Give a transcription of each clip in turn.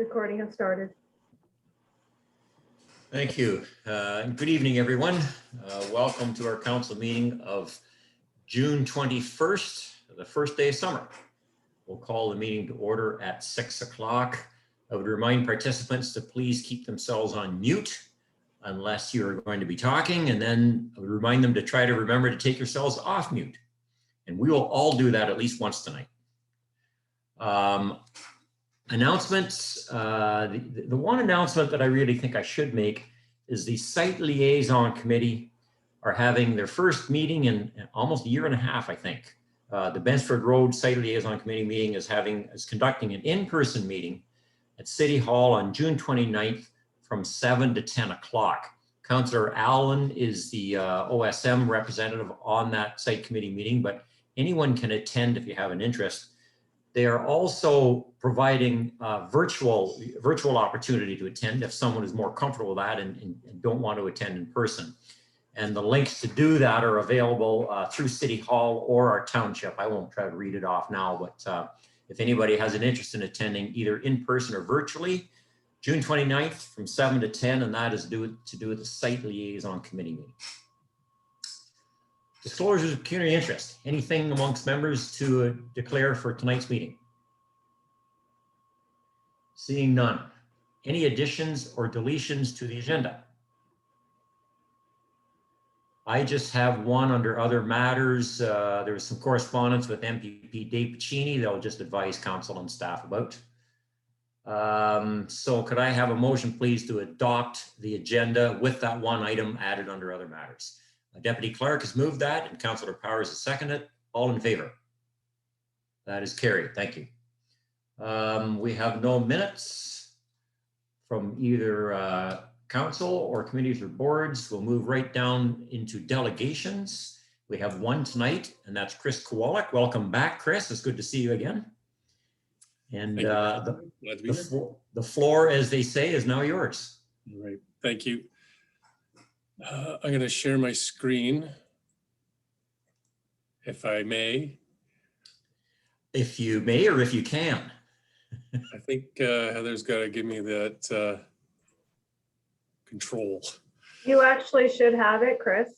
Recording has started. Thank you. Good evening, everyone. Welcome to our council meeting of June 21st, the first day of summer. We'll call the meeting to order at 6 o'clock. I would remind participants to please keep themselves on mute unless you're going to be talking, and then I would remind them to try to remember to take yourselves off mute. And we will all do that at least once tonight. Announcements. The one announcement that I really think I should make is the Site Liaison Committee are having their first meeting in almost a year and a half, I think. The Bensford Road Site Liaison Committee meeting is conducting an in-person meeting at City Hall on June 29th from 7 to 10 o'clock. Councillor Allen is the OSM representative on that site committee meeting, but anyone can attend if you have an interest. They are also providing virtual opportunity to attend if someone is more comfortable with that and don't want to attend in person. And the links to do that are available through City Hall or our township. I won't try to read it off now, but if anybody has an interest in attending either in person or virtually, June 29th from 7 to 10, and that is to do with the Site Liaison Committee meeting. Disclosures of community interest. Anything amongst members to declare for tonight's meeting? Seeing none. Any additions or deletions to the agenda? I just have one under other matters. There was some correspondence with MPP Dave Piccini that I'll just advise council and staff about. So could I have a motion, please, to adopt the agenda with that one item added under other matters? Deputy Clerk has moved that and Councillor Powers has seconded it. All in favor? That is carried. Thank you. We have no minutes from either council or committees or boards. We'll move right down into delegations. We have one tonight, and that's Chris Kowalik. Welcome back, Chris. It's good to see you again. And the floor, as they say, is now yours. All right. Thank you. I'm going to share my screen, if I may. If you may, or if you can. I think Heather's got to give me that control. You actually should have it, Chris.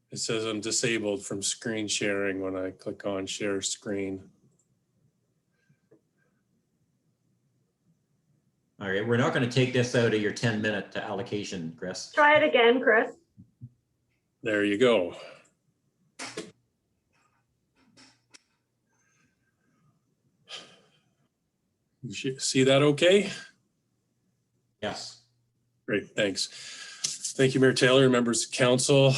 It says I'm disabled from screen sharing when I click on share screen. All right, we're not going to take this out of your 10-minute allocation, Chris. Try it again, Chris. There you go. You should see that okay? Yes. Great, thanks. Thank you, Mayor Taylor, members of council.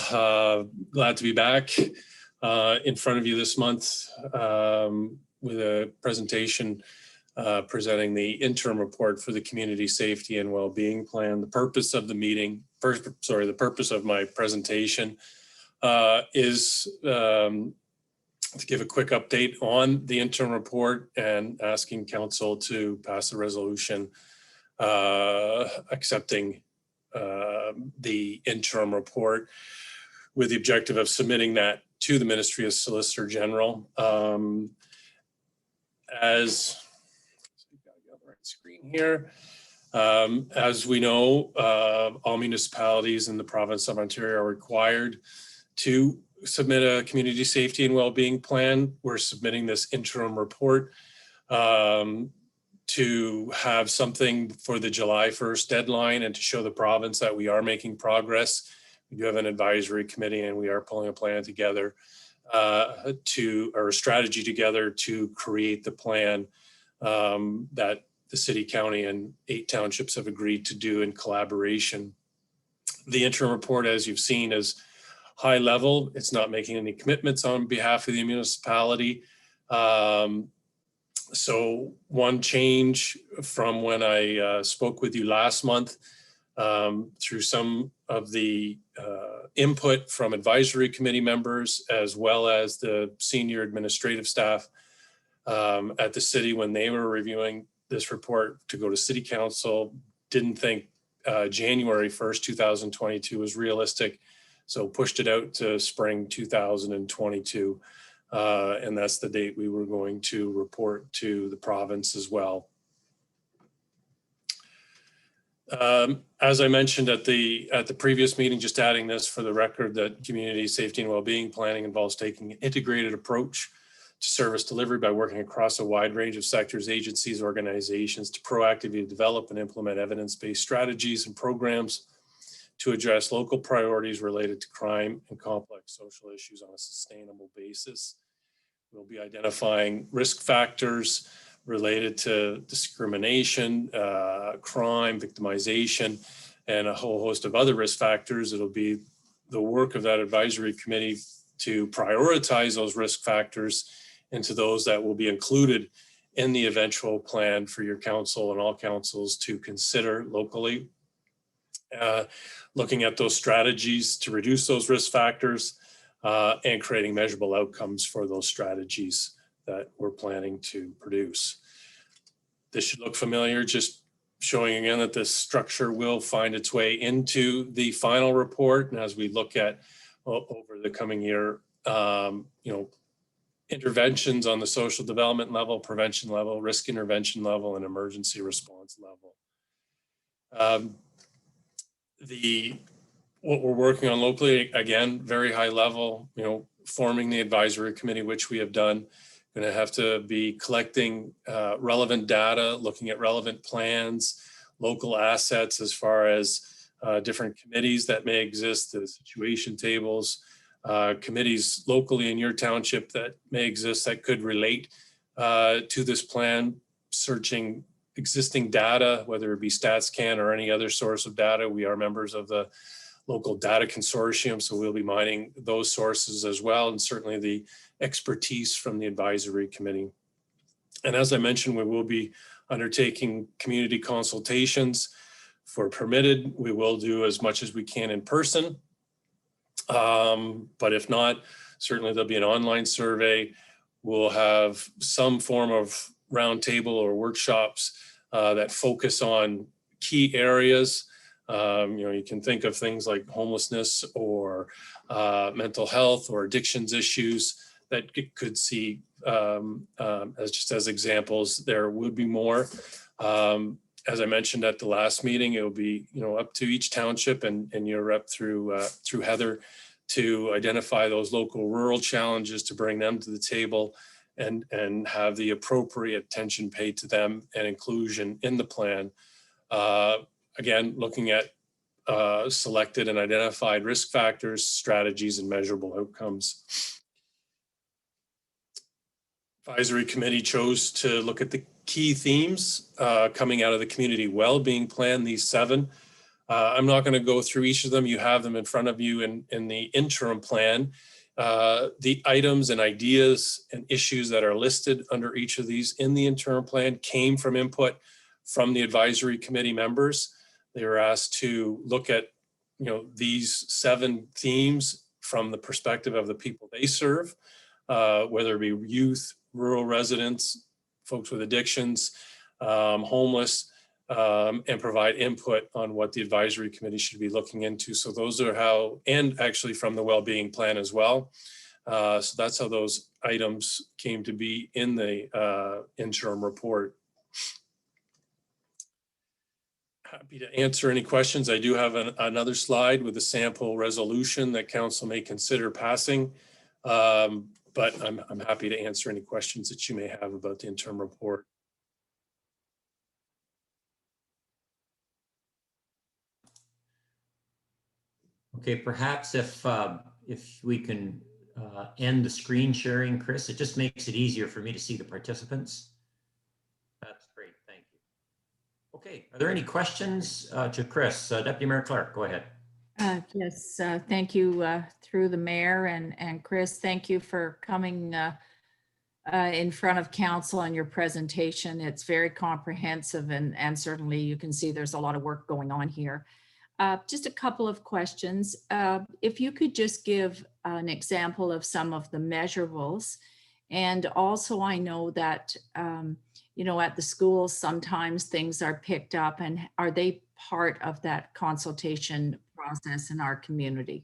Glad to be back in front of you this month with a presentation presenting the interim report for the Community Safety and Wellbeing Plan. The purpose of the meeting, the purpose of my presentation is to give a quick update on the interim report and asking council to pass a resolution accepting the interim report with the objective of submitting that to the Ministry of Solicitor General. Screen here. As we know, all municipalities in the province of Ontario are required to submit a community safety and well-being plan. We're submitting this interim report to have something for the July 1st deadline and to show the province that we are making progress. We do have an advisory committee and we are pulling a plan together or a strategy together to create the plan that the city, county, and 8 townships have agreed to do in collaboration. The interim report, as you've seen, is high level. It's not making any commitments on behalf of the municipality. So one change from when I spoke with you last month through some of the input from advisory committee members, as well as the senior administrative staff at the city when they were reviewing this report to go to city council, didn't think January 1st, 2022 was realistic. So pushed it out to spring 2022. And that's the date we were going to report to the province as well. As I mentioned at the previous meeting, just adding this for the record, that community safety and well-being planning involves taking an integrated approach to service delivery by working across a wide range of sectors, agencies, organizations to proactively develop and implement evidence-based strategies and programs to address local priorities related to crime and complex social issues on a sustainable basis. We'll be identifying risk factors related to discrimination, crime, victimization, and a whole host of other risk factors. It'll be the work of that advisory committee to prioritize those risk factors into those that will be included in the eventual plan for your council and all councils to consider locally. Looking at those strategies to reduce those risk factors and creating measurable outcomes for those strategies that we're planning to produce. This should look familiar, just showing again that this structure will find its way into the final report. And as we look at over the coming year, interventions on the social development level, prevention level, risk intervention level, and emergency response level. What we're working on locally, again, very high level, forming the advisory committee, which we have done. Going to have to be collecting relevant data, looking at relevant plans, local assets as far as different committees that may exist, the situation tables, committees locally in your township that may exist that could relate to this plan, searching existing data, whether it be StatsCan or any other source of data. We are members of the local data consortium, so we'll be mining those sources as well, and certainly the expertise from the advisory committee. And as I mentioned, we will be undertaking community consultations. For permitted, we will do as much as we can in person. But if not, certainly there'll be an online survey. We'll have some form of roundtable or workshops that focus on key areas. You can think of things like homelessness or mental health or addictions issues that could see as just as examples. There would be more. As I mentioned at the last meeting, it will be up to each township and your rep through Heather to identify those local rural challenges, to bring them to the table and have the appropriate attention paid to them and inclusion in the plan. Again, looking at selected and identified risk factors, strategies, and measurable outcomes. Advisory committee chose to look at the key themes coming out of the community well-being plan, these 7. I'm not going to go through each of them. You have them in front of you in the interim plan. The items and ideas and issues that are listed under each of these in the interim plan came from input from the advisory committee members. They were asked to look at these 7 themes from the perspective of the people they serve, whether it be youth, rural residents, folks with addictions, homeless, and provide input on what the advisory committee should be looking into. So those are how, and actually from the well-being plan as well. So that's how those items came to be in the interim report. Happy to answer any questions. I do have another slide with a sample resolution that council may consider passing. But I'm happy to answer any questions that you may have about the interim report. Okay, perhaps if we can end the screen sharing, Chris, it just makes it easier for me to see the participants. That's great, thank you. Okay, are there any questions to Chris? Deputy Mayor Clark, go ahead. Yes, thank you through the mayor and Chris, thank you for coming in front of council on your presentation. It's very comprehensive and certainly you can see there's a lot of work going on here. Just a couple of questions. If you could just give an example of some of the measurables. And also I know that, at the schools, sometimes things are picked up, and are they part of that consultation process in our community?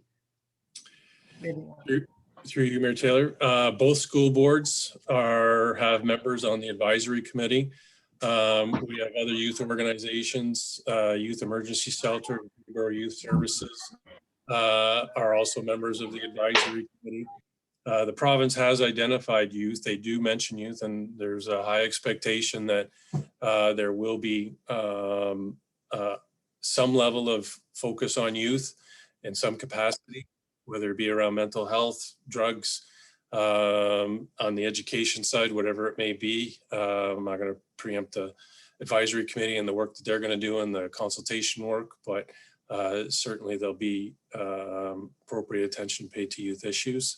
Through you, Mayor Taylor, both school boards have members on the advisory committee. We have other youth organizations, Youth Emergency Shelter, or Youth Services are also members of the advisory committee. The province has identified youth. They do mention youth, and there's a high expectation that there will be some level of focus on youth in some capacity, whether it be around mental health, drugs, on the education side, whatever it may be. I'm not going to preempt the advisory committee and the work that they're going to do and the consultation work, but certainly there'll be appropriate attention paid to youth issues.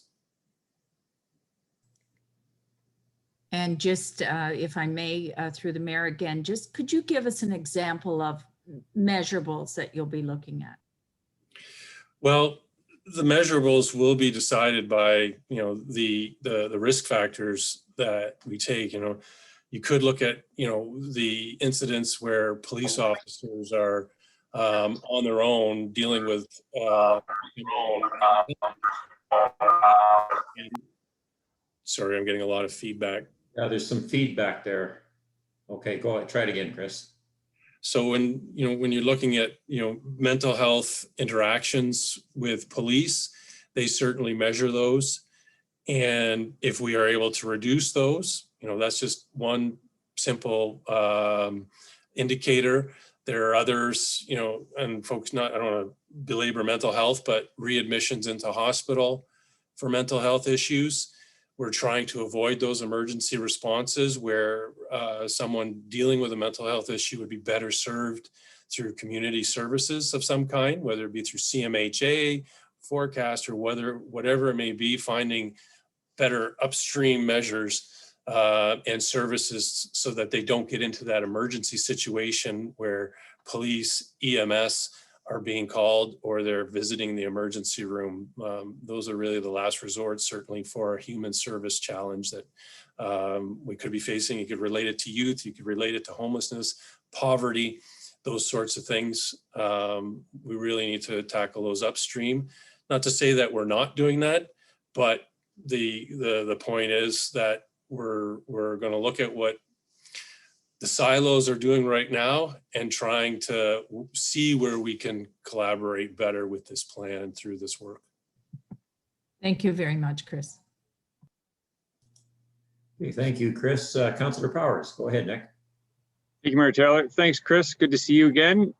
And just, if I may, through the mayor again, just could you give us an example of measurables that you'll be looking at? Well, the measurables will be decided by, the risk factors that we take. You could look at, the incidents where police officers are on their own dealing with sorry, I'm getting a lot of feedback. Yeah, there's some feedback there. Okay, go ahead. Try it again, Chris. So when you're looking at, mental health interactions with police, they certainly measure those. And if we are able to reduce those, that's just one simple indicator. There are others, and folks I don't want to belabor mental health, but readmissions into hospital for mental health issues. We're trying to avoid those emergency responses where someone dealing with a mental health issue would be better served through community services of some kind, whether it be through CMHA, forecast, or whatever it may be, finding better upstream measures and services so that they don't get into that emergency situation where police, EMS are being called or they're visiting the emergency room. Those are really the last resort, certainly for a human service challenge that we could be facing. You could relate it to youth, you could relate it to homelessness, poverty, those sorts of things. We really need to tackle those upstream. Not to say that we're not doing that, but the point is that we're going to look at what the silos are doing right now and trying to see where we can collaborate better with this plan and through this work. Thank you very much, Chris. Okay, thank you, Chris. Councillor Powers, go ahead, Nick. Thank you, Mayor Taylor. Thanks, Chris. Good to see you again.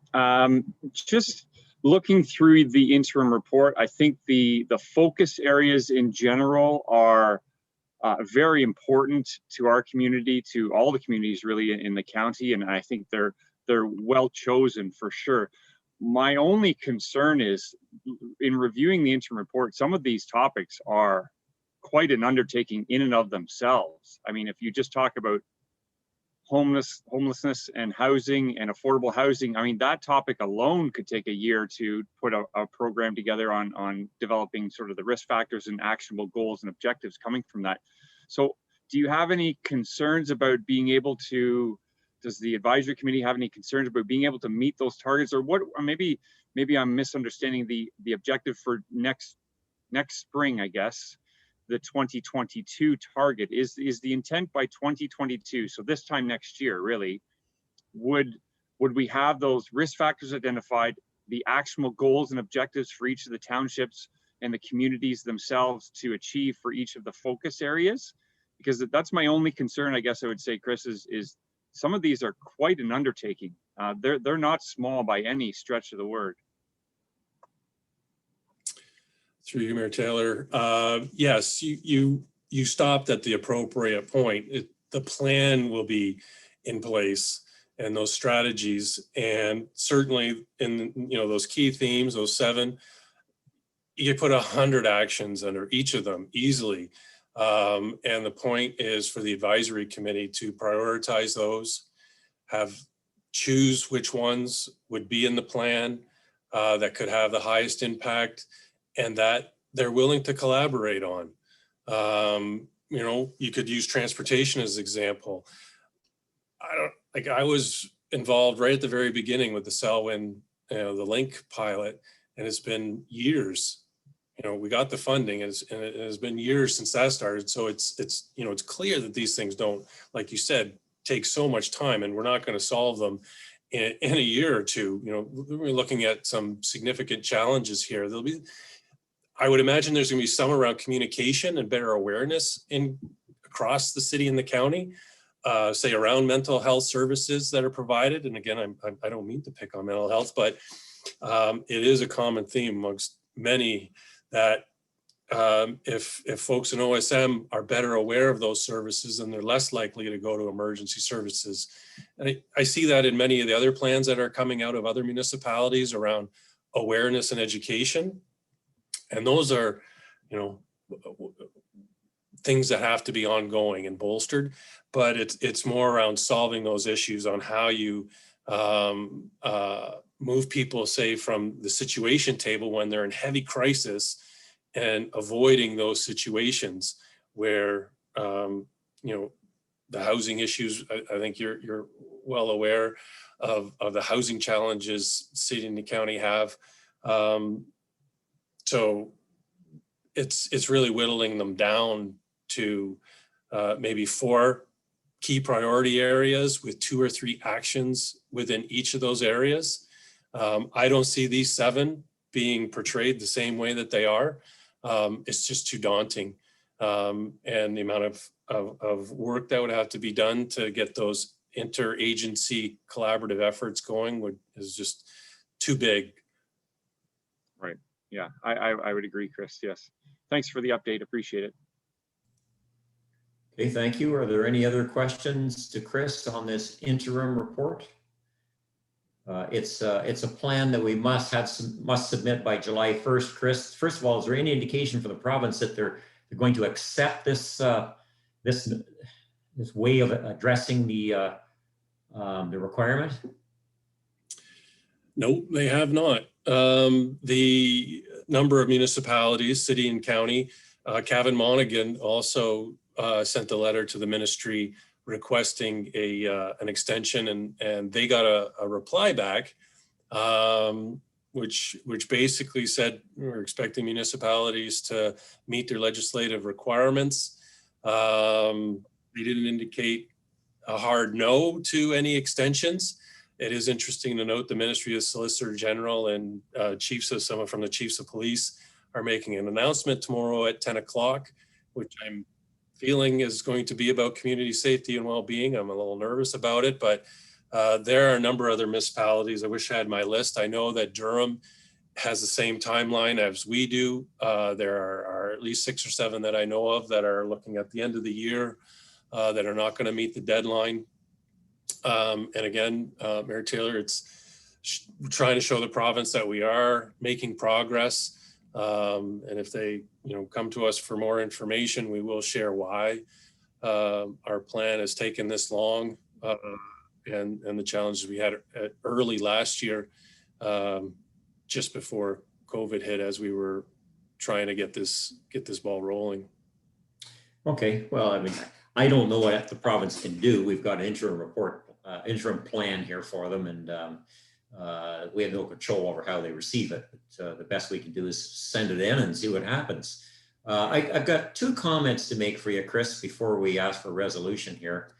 Just looking through the interim report, I think the focus areas in general are very important to our community, to all the communities really in the county, and I think they're well chosen for sure. My only concern is in reviewing the interim report, some of these topics are quite an undertaking in and of themselves. I mean, if you just talk about homelessness and housing and affordable housing, I mean, that topic alone could take a year to put a program together on developing sort of the risk factors and actionable goals and objectives coming from that. So do you have any concerns about being able to, does the advisory committee have any concerns about being able to meet those targets, or what, or maybe I'm misunderstanding the objective for next spring, I guess. The 2022 target is the intent by 2022, so this time next year really, would we have those risk factors identified, the actionable goals and objectives for each of the townships and the communities themselves to achieve for each of the focus areas? Because that's my only concern, I guess I would say, Chris, is some of these are quite an undertaking. They're not small by any stretch of the word. Through you, Mayor Taylor. Yes, you stopped at the appropriate point. The plan will be in place and those strategies, and certainly in those key themes, those 7, you could put 100 actions under each of them easily. And the point is for the advisory committee to prioritize those, choose which ones would be in the plan that could have the highest impact, and that they're willing to collaborate on. You could use transportation as an example. I was involved right at the very beginning with the Selwyn, the Link pilot, and it's been years. We got the funding, and it has been years since that started. So it's clear that these things don't, like you said, take so much time, and we're not going to solve them in a year or two. You know, we're looking at some significant challenges here. There'll be, I would imagine there's going to be some around communication and better awareness across the city and the county, say around mental health services that are provided. And again, I don't mean to pick on mental health, but it is a common theme amongst many that if folks in OSM are better aware of those services, then they're less likely to go to emergency services. And I see that in many of the other plans that are coming out of other municipalities around awareness and education. And those are, you know, things that have to be ongoing and bolstered, but it's more around solving those issues on how you move people, say, from the situation table when they're in heavy crisis, and avoiding those situations where, you know, the housing issues, I think you're well aware of the housing challenges city and the county have. So it's really whittling them down to maybe 4 key priority areas with 2 or 3 actions within each of those areas. I don't see these 7 being portrayed the same way that they are. It's just too daunting. And the amount of work that would have to be done to get those interagency collaborative efforts going is just too big. Right. Yeah, I would agree, Chris. Yes. Thanks for the update. Appreciate it. Okay, thank you. Are there any other questions to Chris on this interim report? It's a plan that we must submit by July 1st. Chris, first of all, is there any indication from the province that they're going to accept this this way of addressing the requirement? No, they have not. The number of municipalities, city and county, Cavan Monaghan also sent a letter to the ministry requesting an extension, and they got a reply back, which basically said we're expecting municipalities to meet their legislative requirements. They didn't indicate a hard no to any extensions. It is interesting to note the Ministry of Solicitor General and someone from the Chiefs of Police are making an announcement tomorrow at 10 o'clock, which I'm feeling is going to be about community safety and well-being. I'm a little nervous about it, but there are a number of other municipalities. I wish I had my list. I know that Durham has the same timeline as we do. There are at least 6 or 7 that I know of that are looking at the end of the year that are not going to meet the deadline. And again, Mayor Taylor, it's trying to show the province that we are making progress. And if they, come to us for more information, we will share why our plan has taken this long, and the challenges we had early last year, just before COVID hit, as we were trying to get this ball rolling. Okay, well, I mean, I don't know what the province can do. We've got an interim plan here for them, and we have no control over how they receive it. But the best we can do is send it in and see what happens. I've got 2 comments to make for you, Chris, before we ask for resolution here.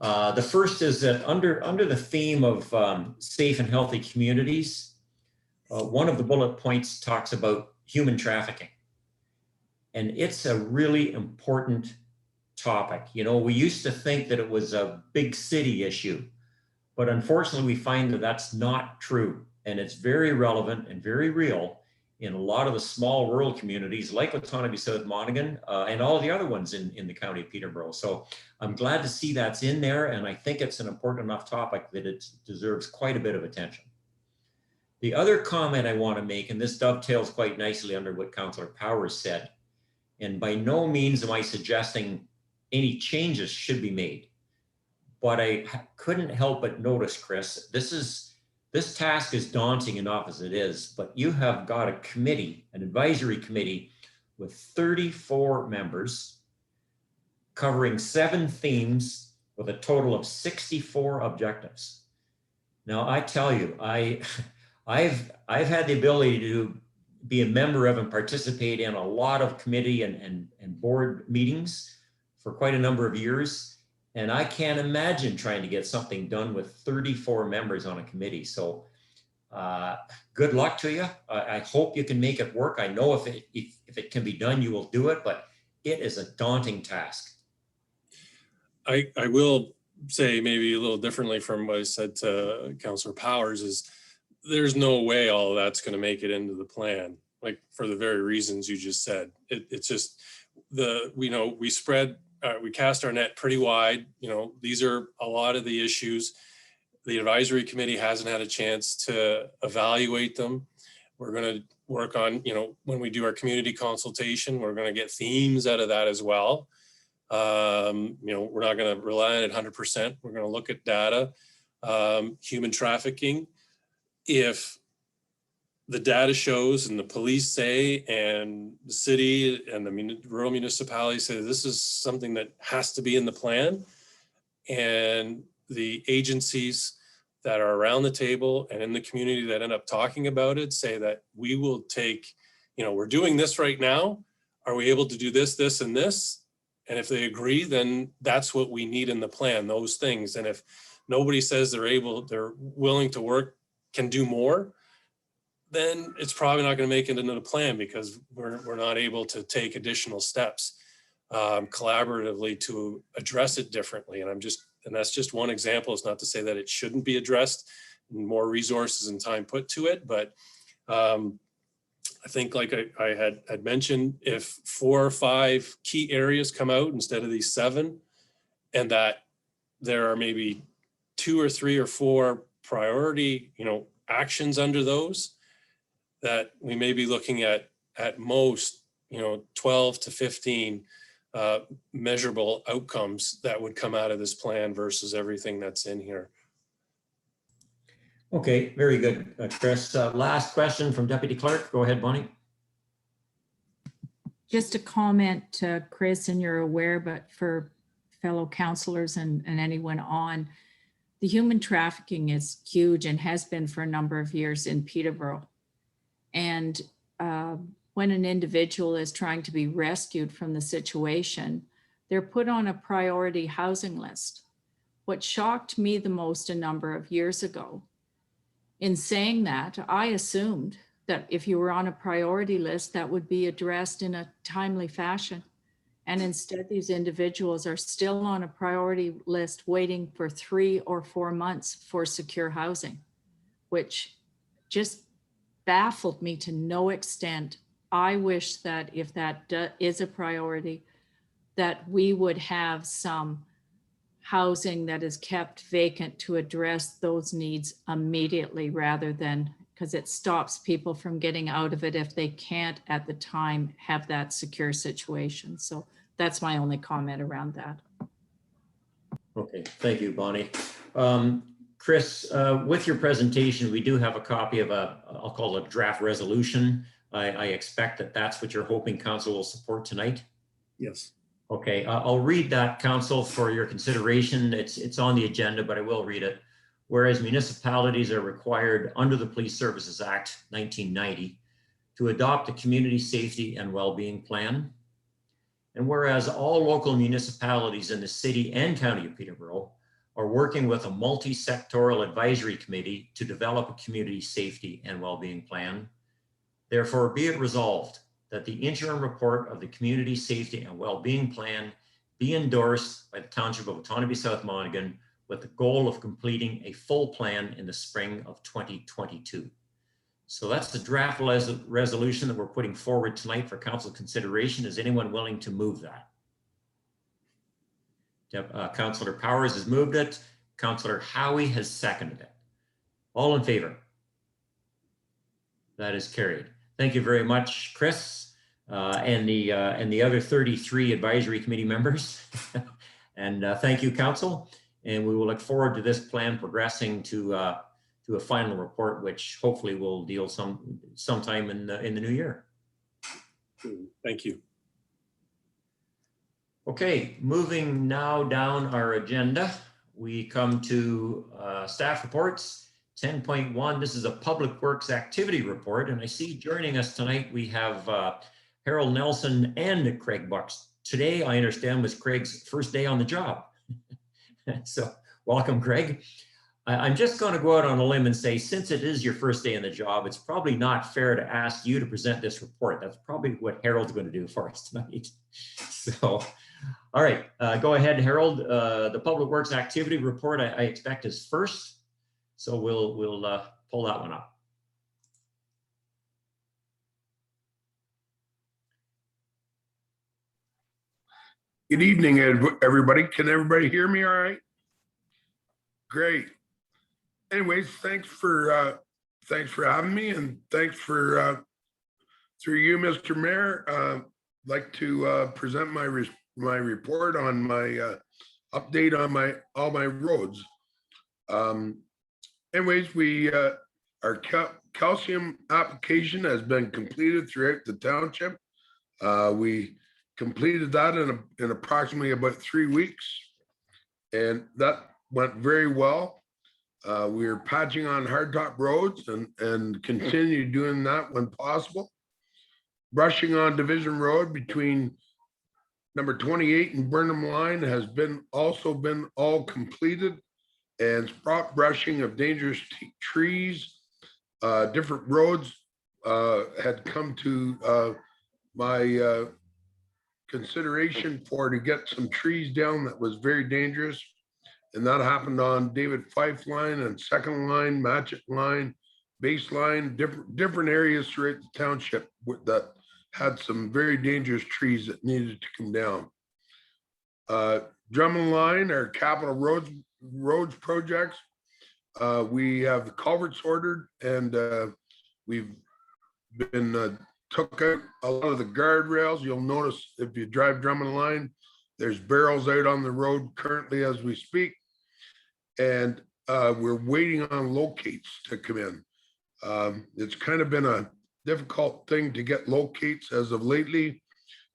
The first is that under the theme of safe and healthy communities, one of the bullet points talks about human trafficking. And it's a really important topic. We used to think that it was a big city issue, but unfortunately we find that that's not true. And it's very relevant and very real in a lot of the small rural communities like Otonabee-South, Monaghan, and all the other ones in the county of Peterborough. So I'm glad to see that's in there. And I think it's an important enough topic that it deserves quite a bit of attention. The other comment I want to make, and this dovetails quite nicely under what Councillor Powers said, and by no means am I suggesting any changes should be made, but I couldn't help but notice, Chris, this task is daunting enough as it is, but you have got a committee, an advisory committee with 34 members covering 7 themes with a total of 64 objectives. Now, I tell you, I've had the ability to be a member of and participate in a lot of committee and board meetings for quite a number of years. And I can't imagine trying to get something done with 34 members on a committee. So good luck to you. I hope you can make it work. I know if it can be done, you will do it, but it is a daunting task. I will say maybe a little differently from what I said to Councillor Powers is there's no way all of that's going to make it into the plan, like for the very reasons you just said. It's just we cast our net pretty wide. These are a lot of the issues. The advisory committee hasn't had a chance to evaluate them. We're going to work on, when we do our community consultation, we're going to get themes out of that as well. We're not going to rely on it 100%. We're going to look at data. Human trafficking. If the data shows and the police say and the city and the rural municipalities say this is something that has to be in the plan, and the agencies that are around the table and in the community that end up talking about it say that we will take, we're doing this right now. Are we able to do this, this, and this? And if they agree, then that's what we need in the plan, those things. And if nobody says they're willing to work, can do more, then it's probably not going to make it into the plan because we're not able to take additional steps collaboratively to address it differently. And that's just one example. It's not to say that it shouldn't be addressed and more resources and time put to it, but I think like I had mentioned, if 4 or 5 key areas come out instead of these 7, and that there are maybe 2 or 3 or 4 priority, actions under those, that we may be looking at most, 12 to 15 measurable outcomes that would come out of this plan versus everything that's in here. Okay, very good, Chris. Last question from Deputy Clerk. Go ahead, Bonnie. Just a comment, Chris, and you're aware, but for fellow councillors and anyone on, the human trafficking is huge and has been for a number of years in Peterborough. And when an individual is trying to be rescued from the situation, they're put on a priority housing list. What shocked me the most a number of years ago, in saying that, I assumed that if you were on a priority list, that would be addressed in a timely fashion. And instead, these individuals are still on a priority list waiting for 3 or 4 months for secure housing, which just baffled me to no extent. I wish that if that is a priority, that we would have some housing that is kept vacant to address those needs immediately, rather than, because it stops people from getting out of it if they can't at the time have that secure situation. So that's my only comment around that. Okay, thank you, Bonnie. Chris, with your presentation, we do have a copy of I'll call it a draft resolution. I expect that that's what you're hoping council will support tonight. Yes. Okay, I'll read that, council, for your consideration. It's on the agenda, but I will read it. Whereas municipalities are required under the Police Services Act 1990 to adopt a community safety and well-being plan. And whereas all local municipalities in the city and county of Peterborough are working with a multi-sectoral advisory committee to develop a community safety and well-being plan, therefore be it resolved that the interim report of the Community Safety and Wellbeing Plan be endorsed by the Township of Otonabee-South Monaghan with the goal of completing a full plan in the spring of 2022. So that's the draft resolution that we're putting forward tonight for council consideration. Is anyone willing to move that? Councillor Powers has moved it. Councillor Howie has seconded it. All in favor? That is carried. Thank you very much, Chris, and the other 33 advisory committee members. And thank you, council. And we will look forward to this plan progressing to a final report, which hopefully will deal sometime in the new year. Thank you. Okay, moving now down our agenda, we come to staff reports. 10.1, this is a Public Works Activity Report, and I see joining us tonight, we have Harold Nelson and Craig Bucks. Today, I understand, was Craig's first day on the job. So welcome, Greg. I'm just going to go out on a limb and say, since it is your first day in the job, it's probably not fair to ask you to present this report. That's probably what Harold's going to do for us tonight. So, all right, go ahead, Harold. The Public Works Activity Report I expect is first. So we'll pull that one up. Good evening, everybody. Can everybody hear me all right? Great. Anyways, thanks for having me, and thanks for through you, Mr. Mayor. Like to present my report on my update on all my roads. Anyways, our calcium application has been completed throughout the township. We completed that in approximately about 3 weeks, and that went very well. We are patching on hardtop roads and continue doing that when possible. Brushing on Division Road between number 28 and Burnham Line has also been all completed, and spot brushing of dangerous trees, different roads had come to my consideration to get some trees down that was very dangerous. And that happened on David Fife Line and Second Line, Matchett Line, Baseline, different areas throughout the township that had some very dangerous trees that needed to come down. Drummond Line, our capital roads projects, we have the culverts ordered, and we've been took out a lot of the guardrails. You'll notice if you drive Drummond Line, there's barrels out on the road currently as we speak. And we're waiting on locates to come in. It's kind of been a difficult thing to get locates as of lately.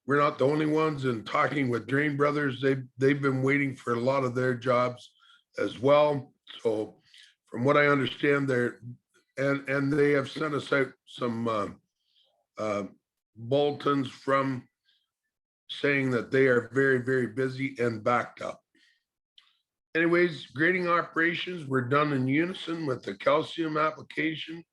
We're not the only ones, and talking with Drain Brothers, they've been waiting for a lot of their jobs as well. So from what I understand, and they have sent us out some bulletins from saying that they are very, very busy and backed up. Anyways, grading operations were done in unison with the calcium application,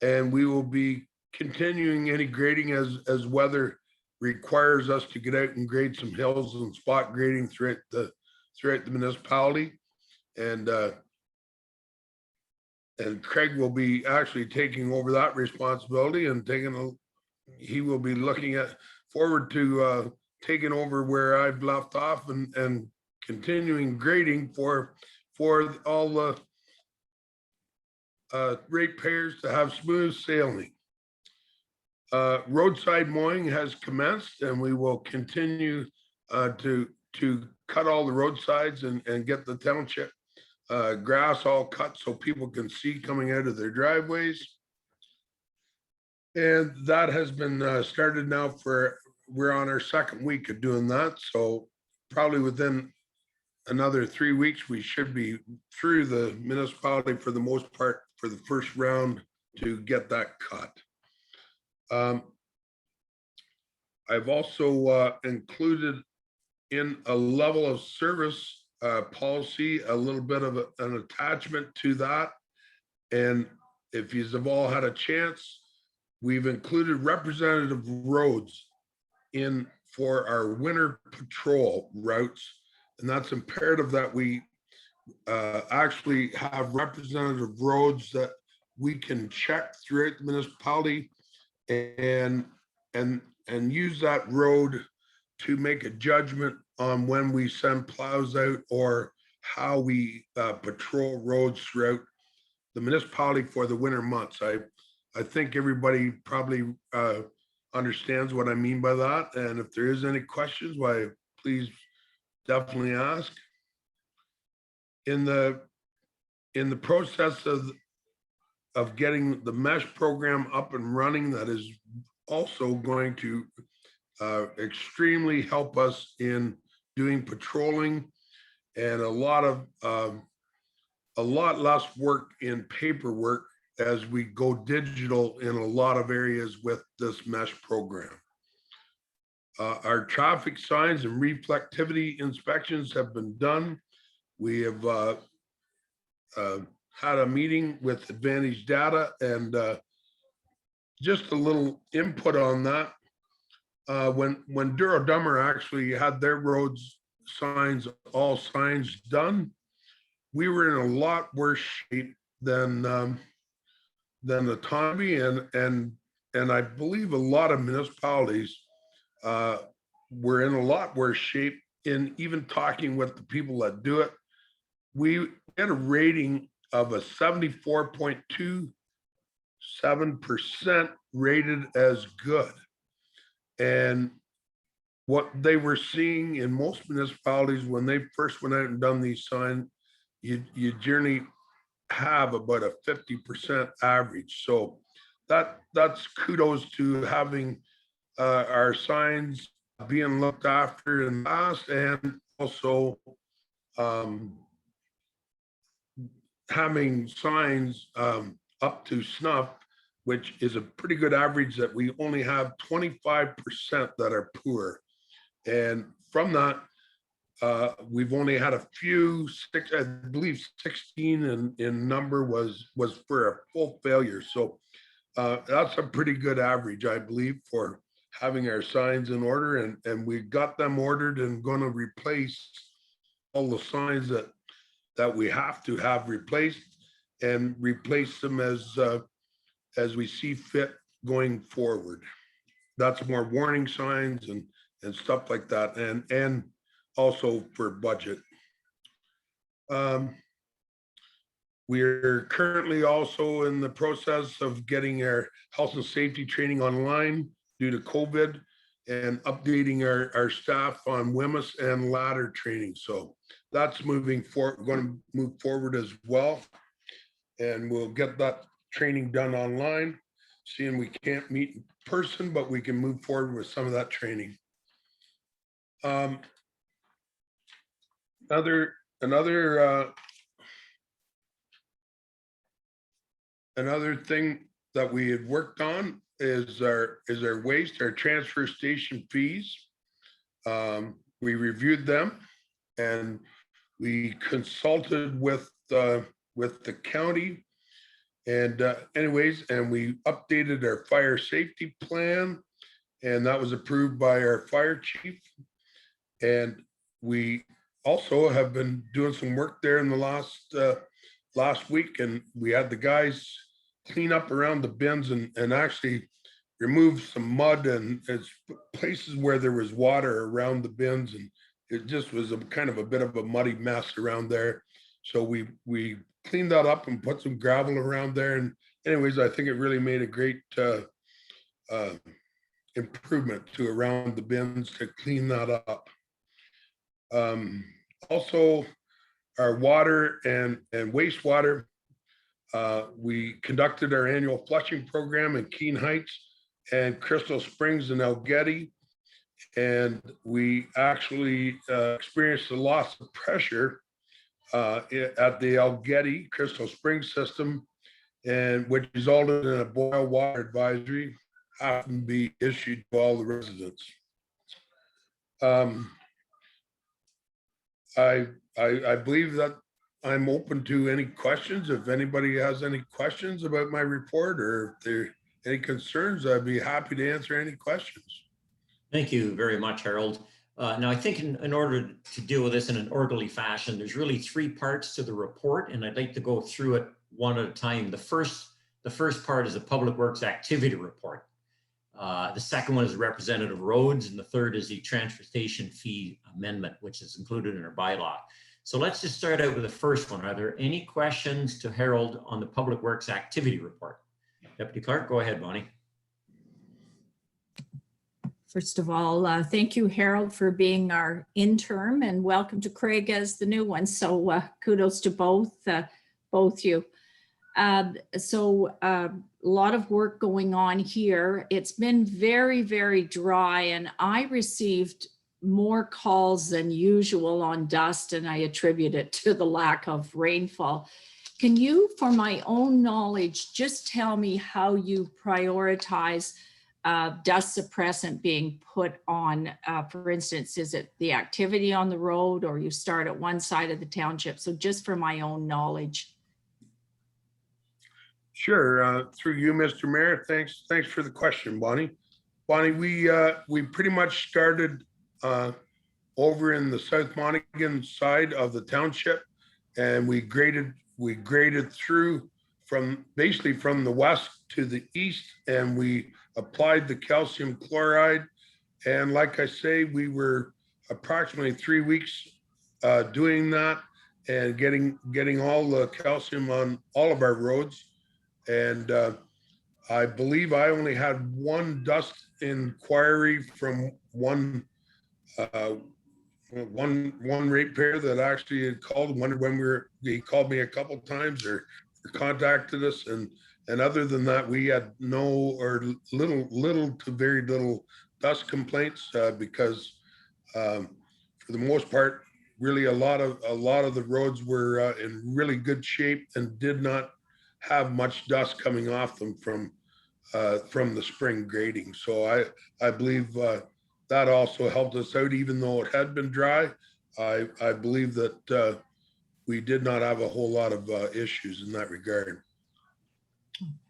and we will be continuing any grading as weather requires us to get out and grade some hills and spot grading throughout the municipality. And Craig will be actually taking over that responsibility and he will be looking forward to taking over where I've left off and continuing grading for all the ratepayers to have smooth sailing. Roadside mowing has commenced, and we will continue to cut all the roadsides and get the township grass all cut so people can see coming out of their driveways. And that has been started now. We're on our second week of doing that. So probably within another 3 weeks, we should be through the municipality for the most part for the first round to get that cut. I've also included in a level of service policy, a little bit of an attachment to that. And if you've all had a chance, we've included representative roads in for our winter patrol routes. And that's imperative that we actually have representative roads that we can check throughout the municipality and use that road to make a judgment on when we send plows out or how we patrol roads throughout the municipality for the winter months. I think everybody probably understands what I mean by that. And if there is any questions, why, please definitely ask. In the process of getting the mesh program up and running, that is also going to extremely help us in doing patrolling and a lot less work in paperwork as we go digital in a lot of areas with this mesh program. Our traffic signs and reflectivity inspections have been done. We have had a meeting with Advantage Data, and just a little input on that. When Duro Dummer actually had their roads signs, all signs done, we were in a lot worse shape than Otonabee, and I believe a lot of municipalities were in a lot worse shape. In even talking with the people that do it, we had a rating of a 74.27% rated as good. And what they were seeing in most municipalities when they first went out and done these signs, you generally have about a 50% average. So that's kudos to having our signs being looked after in the past, and also having signs up to snuff, which is a pretty good average, that we only have 25% that are poor. And from that, we've only had a few, I believe 16 in number was for a full failure. So that's a pretty good average, I believe, for having our signs in order. And we got them ordered and going to replace all the signs that we have to have replaced, and replace them as we see fit going forward. That's more warning signs and stuff like that, and also for budget. We're currently also in the process of getting our health and safety training online due to COVID, and updating our staff on WMIS and ladder training. So that's moving forward, we're going to move forward as well. And we'll get that training done online, seeing we can't meet in person, but we can move forward with some of that training. Another thing that we had worked on is our waste, our transfer station fees. We reviewed them, and we consulted with the county, and anyways, and we updated our fire safety plan, and that was approved by our fire chief. And we also have been doing some work there in the last week, and we had the guys clean up around the bins and actually remove some mud, and it's places where there was water around the bins, and it just was a kind of a bit of a muddy mess around there. So we cleaned that up and put some gravel around there. And anyways, I think it really made a great improvement to around the bins to clean that up. Also, our water and wastewater, we conducted our annual flushing program in Keene Heights and Crystal Springs and El Getty, and we actually experienced a loss of pressure at the El Getty Crystal Springs system, and which resulted in a boil water advisory having to be issued to all the residents. I believe that I'm open to any questions. If anybody has any questions about my report, or if there are any concerns, I'd be happy to answer any questions. Thank you very much, Harold. Now, I think in order to deal with this in an orderly fashion, there's really three parts to the report, and I'd like to go through it one at a time. The first part is the Public Works Activity Report. The second one is Representative Roads, and the third is the Transportation Fee Amendment, which is included in our bylaw. So let's just start out with the first one. Are there any questions to Harold on the Public Works Activity Report? Deputy Clerk, go ahead, Bonnie. First of all, thank you, Harold, for being our interim, and welcome to Craig as the new one. So kudos to both you. So a lot of work going on here. It's been very, very dry, and I received more calls than usual on dust, and I attribute it to the lack of rainfall. Can you, for my own knowledge, just tell me how you prioritize dust suppressant being put on, for instance, is it the activity on the road or you start at one side of the township? So just for my own knowledge. Sure, through you, Mr. Mayor. Thanks for the question, Bonnie. Bonnie, we pretty much started over in the South Monaghan side of the township, and we graded through from basically from the west to the east, and we applied the calcium chloride. And like I say, we were approximately 3 weeks doing that and getting all the calcium on all of our roads. And I believe I only had one dust inquiry from one ratepayer that actually had called, wondered when he called me a couple times or contacted us, and other than that, we had no or little to very little dust complaints because for the most part, really a lot of the roads were in really good shape and did not have much dust coming off them from the spring grading. So I believe that also helped us out, even though it had been dry. I believe that we did not have a whole lot of issues in that regard.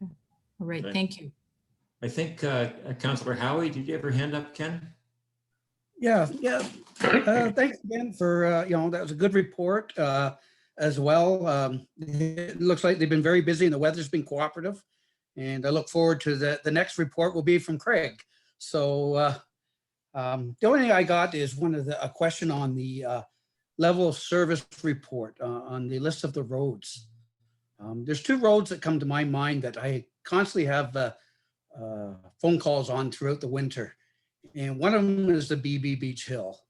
All right, Okay. thank you. I think Councillor Howie, did you ever hand up Ken? Yeah. Thanks again for, that was a good report as well. It looks like they've been very busy and the weather's been cooperative. And I look forward to the next report will be from Craig. So the only thing I got is a question on the level of service report on the list of the roads. There's two roads that come to my mind that I constantly have phone calls on throughout the winter. And one of them is the BB Beach Hill,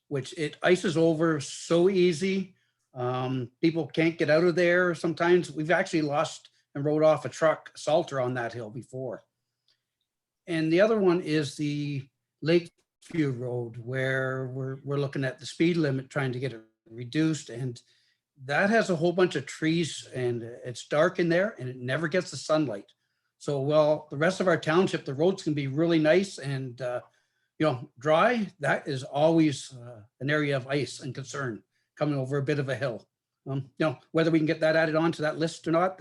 which it ices over so easy. People can't get out of there. Sometimes we've actually lost and rode off a truck salter on that hill before. And the other one is the Lakeview Road, where we're looking at the speed limit, trying to get it reduced. And that has a whole bunch of trees and it's dark in there and it never gets the sunlight. So, well, the rest of our township, the roads can be really nice and, dry. That is always an area of ice and concern coming over a bit of a hill. Whether we can get that added on to that list or not,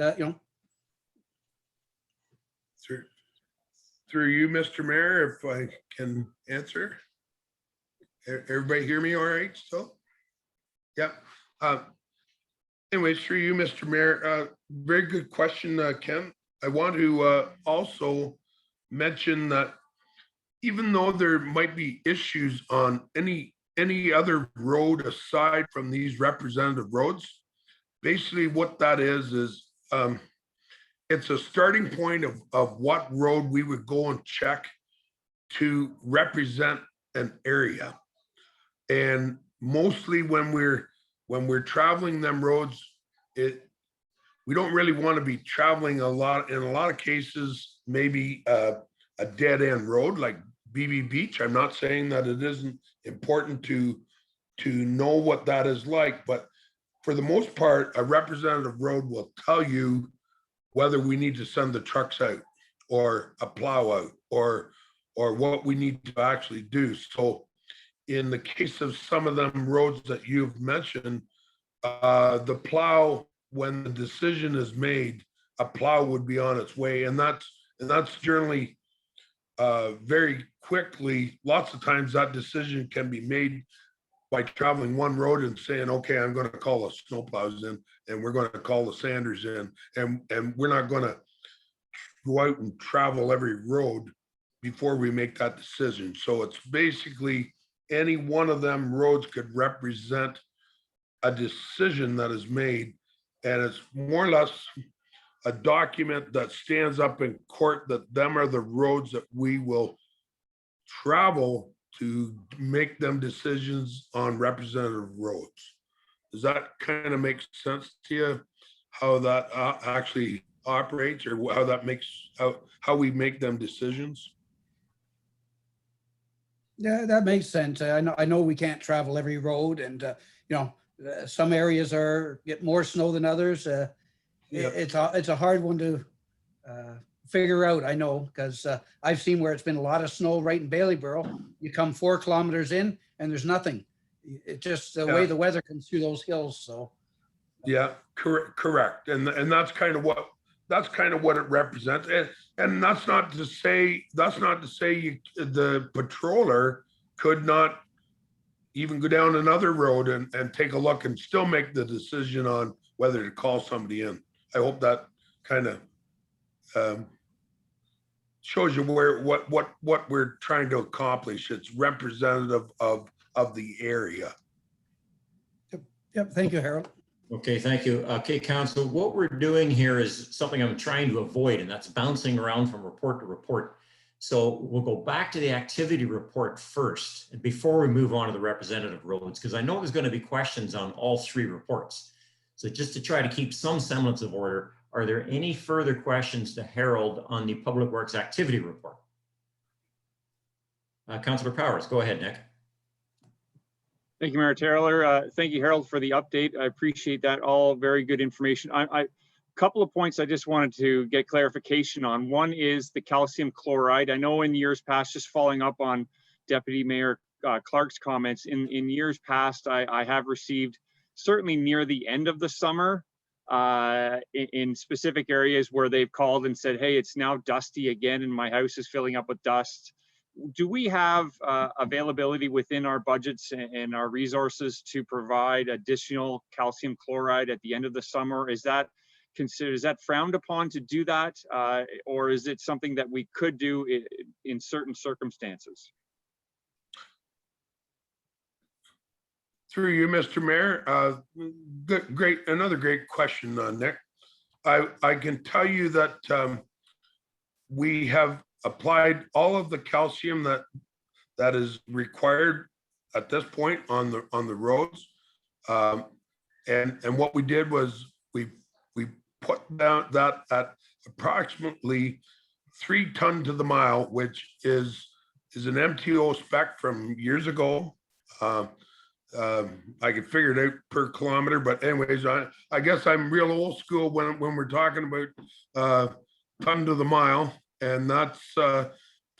Through you, Mr. Mayor, if I can answer. Everybody hear me all right still? Yep. Anyways, through you, Mr. Mayor, very good question, Ken. I want to also mention that even though there might be issues on any other road aside from these representative roads, basically what that is it's a starting point of what road we would go and check to represent an area. And mostly when we're traveling them roads, we don't really want to be traveling in a lot of cases, maybe a dead end road like BB Beach. I'm not saying that it isn't important to know what that is like, but for the most part, a representative road will tell you whether we need to send the trucks out or a plow out or what we need to actually do. So in the case of some of them roads that you've mentioned, the plow, when the decision is made, a plow would be on its way. And that's generally very quickly. Lots of times that decision can be made by traveling one road and saying, okay, I'm going to call the snowplows in and we're going to call the sanders in, and we're not going to go out and travel every road before we make that decision. So it's basically any one of them roads could represent a decision that is made, and it's more or less a document that stands up in court that them are the roads that we will travel to make them decisions on representative roads. Does that kind of make sense to you, how that actually operates, or how that makes, how we make them decisions? Yeah, that makes sense. I know we can't travel every road, and some areas get more snow than others. Yeah. It's a hard one to figure out, I know, because I've seen where it's been a lot of snow right in Baileyboro. You come 4 kilometers in and there's nothing. It just the way Yeah. the weather comes through those hills. So Yeah, correct. And that's kind of what it represents. And that's not to say the patroller could not even go down another road and take a look and still make the decision on whether to call somebody in. I hope that kind of shows you what we're trying to accomplish. It's representative of the area. yep, thank you, Harold. Okay, thank you. Okay, council, what we're doing here is something I'm trying to avoid, and that's bouncing around from report to report. So we'll go back to the activity report first before we move on to the representative roads, because I know there's going to be questions on all 3 reports. So just to try to keep some semblance of order, are there any further questions to Harold on the Public Works activity report? Councillor Powers, go ahead, Nick. Thank you, Mayor Taylor. Thank you, Harold, for the update. I appreciate that. All very good information. A couple of points I just wanted to get clarification on. One is the calcium chloride. I know in years past, just following up on Deputy Mayor Clark's comments, in years past, I have received, certainly near the end of the summer, in specific areas where they've called and said, hey, it's now dusty again and my house is filling up with dust. Do we have availability within our budgets and our resources to provide additional calcium chloride at the end of the summer? Is that considered, is that frowned upon to do that? Or is it something that we could do in certain circumstances? Through you, Mr. Mayor, another great question, Nick. I can tell you that we have applied all of the calcium that is required at this point on the roads, and what we did was we put down that at approximately 3 ton to the mile, which is an MTO spec from years ago. I could figure it out per kilometer, but anyways, I guess I'm real old school when we're talking about ton to the mile, and that's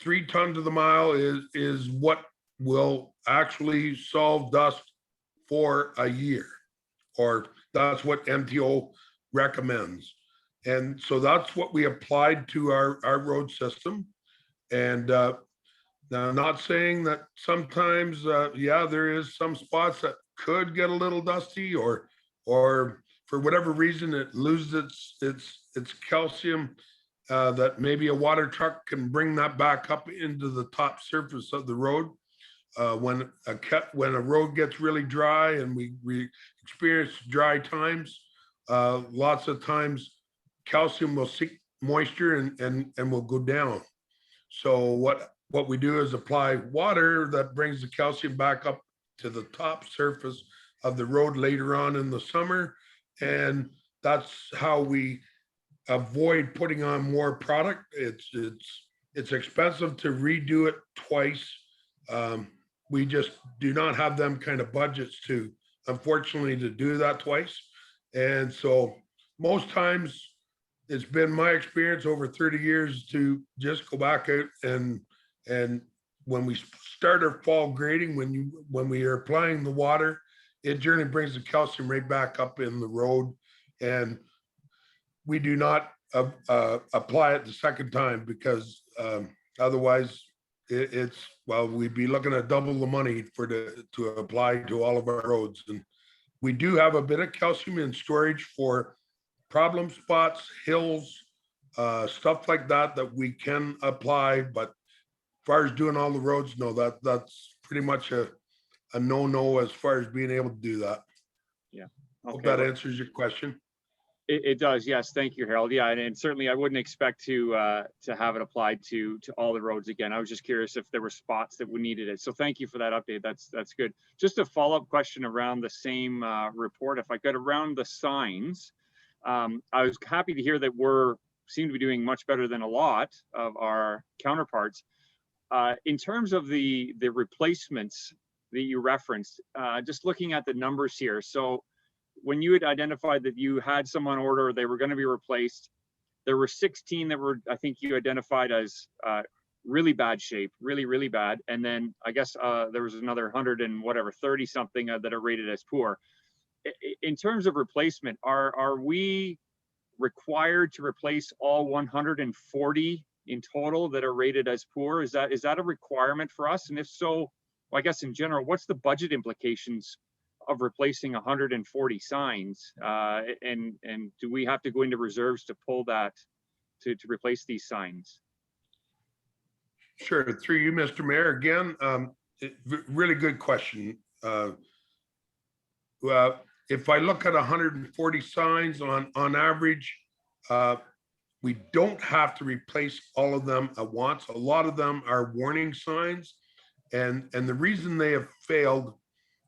3 ton to the mile is what will actually solve dust for a year, or that's what MTO recommends. And so that's what we applied to our road system. And now, I'm not saying that sometimes, yeah, there is some spots that could get a little dusty, or for whatever reason it loses its calcium, that maybe a water truck can bring that back up into the top surface of the road. When a road gets really dry and we experience dry times, lots of times calcium will seek moisture and will go down. So what we do is apply water that brings the calcium back up to the top surface of the road later on in the summer. And that's how we avoid putting on more product. It's expensive to redo it twice. We just do not have them kind of budgets to, unfortunately, to do that twice. And so most times it's been my experience over 30 years to just go back out and when we start our fall grading, when we are applying the water, it generally brings the calcium right back up in the road, and we do not apply it the second time, because otherwise we'd be looking at double the money to apply to all of our roads. And we do have a bit of calcium in storage for problem spots, hills, stuff like that we can apply, but as far as doing all the roads, no, that's pretty much a no-no as far as being able to do that. Yeah. Hope Okay. that answers your question. It does, yes. Thank you, Harold. Yeah, and certainly I wouldn't expect to have it applied to all the roads again. I was just curious if there were spots that we needed it. So thank you for that update. That's good. Just a follow-up question around the same report. If I could, around the signs, I was happy to hear that seem to be doing much better than a lot of our counterparts. In terms of the replacements that you referenced, just looking at the numbers here. So when you had identified that you had some on order, they were going to be replaced, There were 16 that were, I think you identified as really bad shape, really bad. And then I guess there was another 100 and whatever, 30 something that are rated as poor. In terms of replacement, are we required to replace all 140 in total that are rated as poor? Is that a requirement for us? And if so, well, I guess in general, what's the budget implications of replacing 140 signs? And do we have to go into reserves to pull that to replace these signs? Sure, through you, Mr. Mayor, again, really good question. Well, if I look at 140 signs on average, we don't have to replace all of them at once. A lot of them are warning signs, and the reason they have failed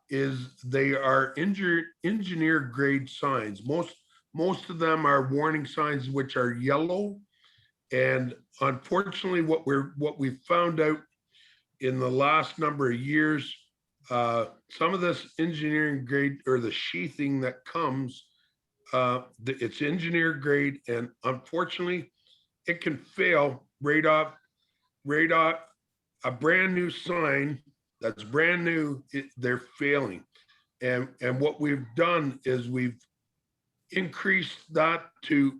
is they are engineer grade signs. Most of them are warning signs which are yellow. And unfortunately, what we found out in the last number of years, some of this engineering grade or the sheathing that comes, it's engineer grade, and unfortunately, it can fail right off a brand new sign that's brand new. They're failing, and what we've done is we've increased that to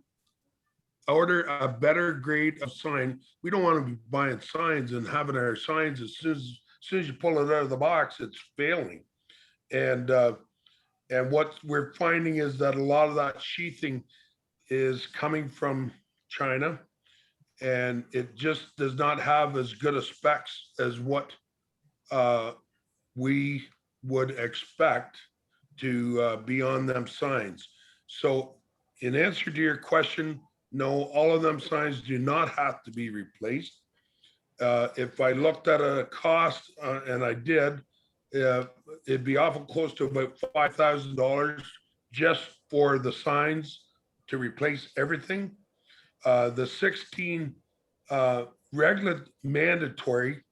order a better grade of sign. We don't want to be buying signs and having our signs as soon as you pull it out of the box, it's failing. And what we're finding is that a lot of that sheathing is coming from China, and it just does not have as good a specs as what we would expect to be on them signs. So in answer to your question, no, all of them signs do not have to be replaced. If I looked at a cost, and I did, it'd be awful close to about $5,000 just for the signs to replace everything. The 16 mandatory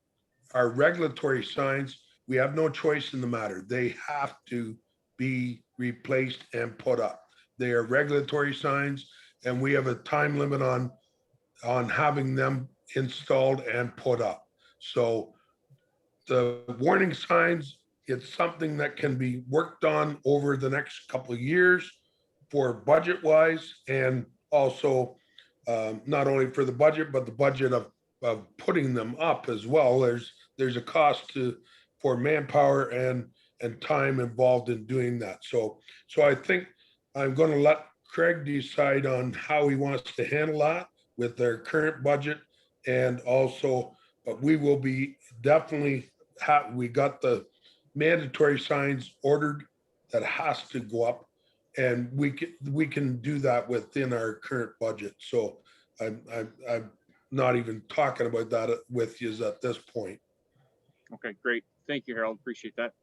are regulatory signs. We have no choice in the matter. They have to be replaced and put up. They are regulatory signs, and we have a time limit on having them installed and put up. So the warning signs, it's something that can be worked on over the next couple of years for budget wise, and also not only for the budget, but the budget of putting them up as well. There's a cost for manpower and time involved in doing that. So I think I'm going to let Craig decide on how he wants to handle that with their current budget, and also, but we will be definitely we got the mandatory signs ordered that has to go up, and we can do that within our current budget. So I'm not even talking about that with you at this point. Okay, great. Thank you, Harold. Appreciate that.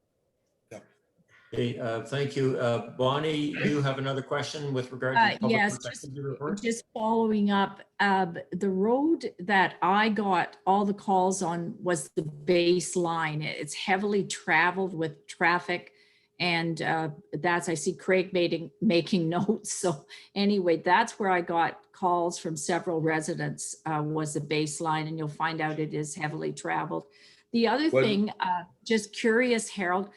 Okay, thank you. Bonnie, you have another question with regard to the public Yes, protection report? just following up, the road that I got all the calls on was the baseline. It's heavily traveled with traffic, and I see Craig making notes. So anyway, that's where I got calls from several residents, was the baseline, and you'll find out it is heavily traveled. The other thing, just curious, Harold,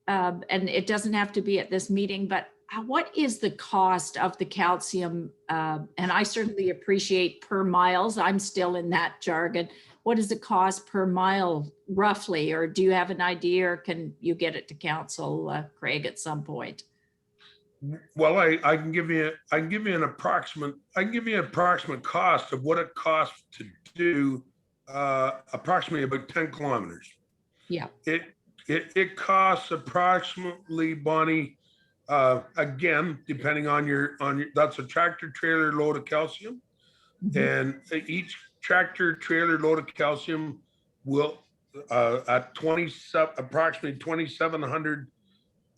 and it doesn't have to be at this meeting, but what is the cost of the calcium? And I certainly appreciate per miles. I'm still in that jargon. What is the cost per mile roughly? Or do you have an idea, or can you get it to council, Craig, at some point? Well, I can give you an approximate cost of what it costs to do approximately about 10 kilometers. Yeah. It costs approximately, Bonnie, again, depending on your, that's a tractor trailer load of calcium. And each tractor trailer load of calcium will, at approximately 2,700,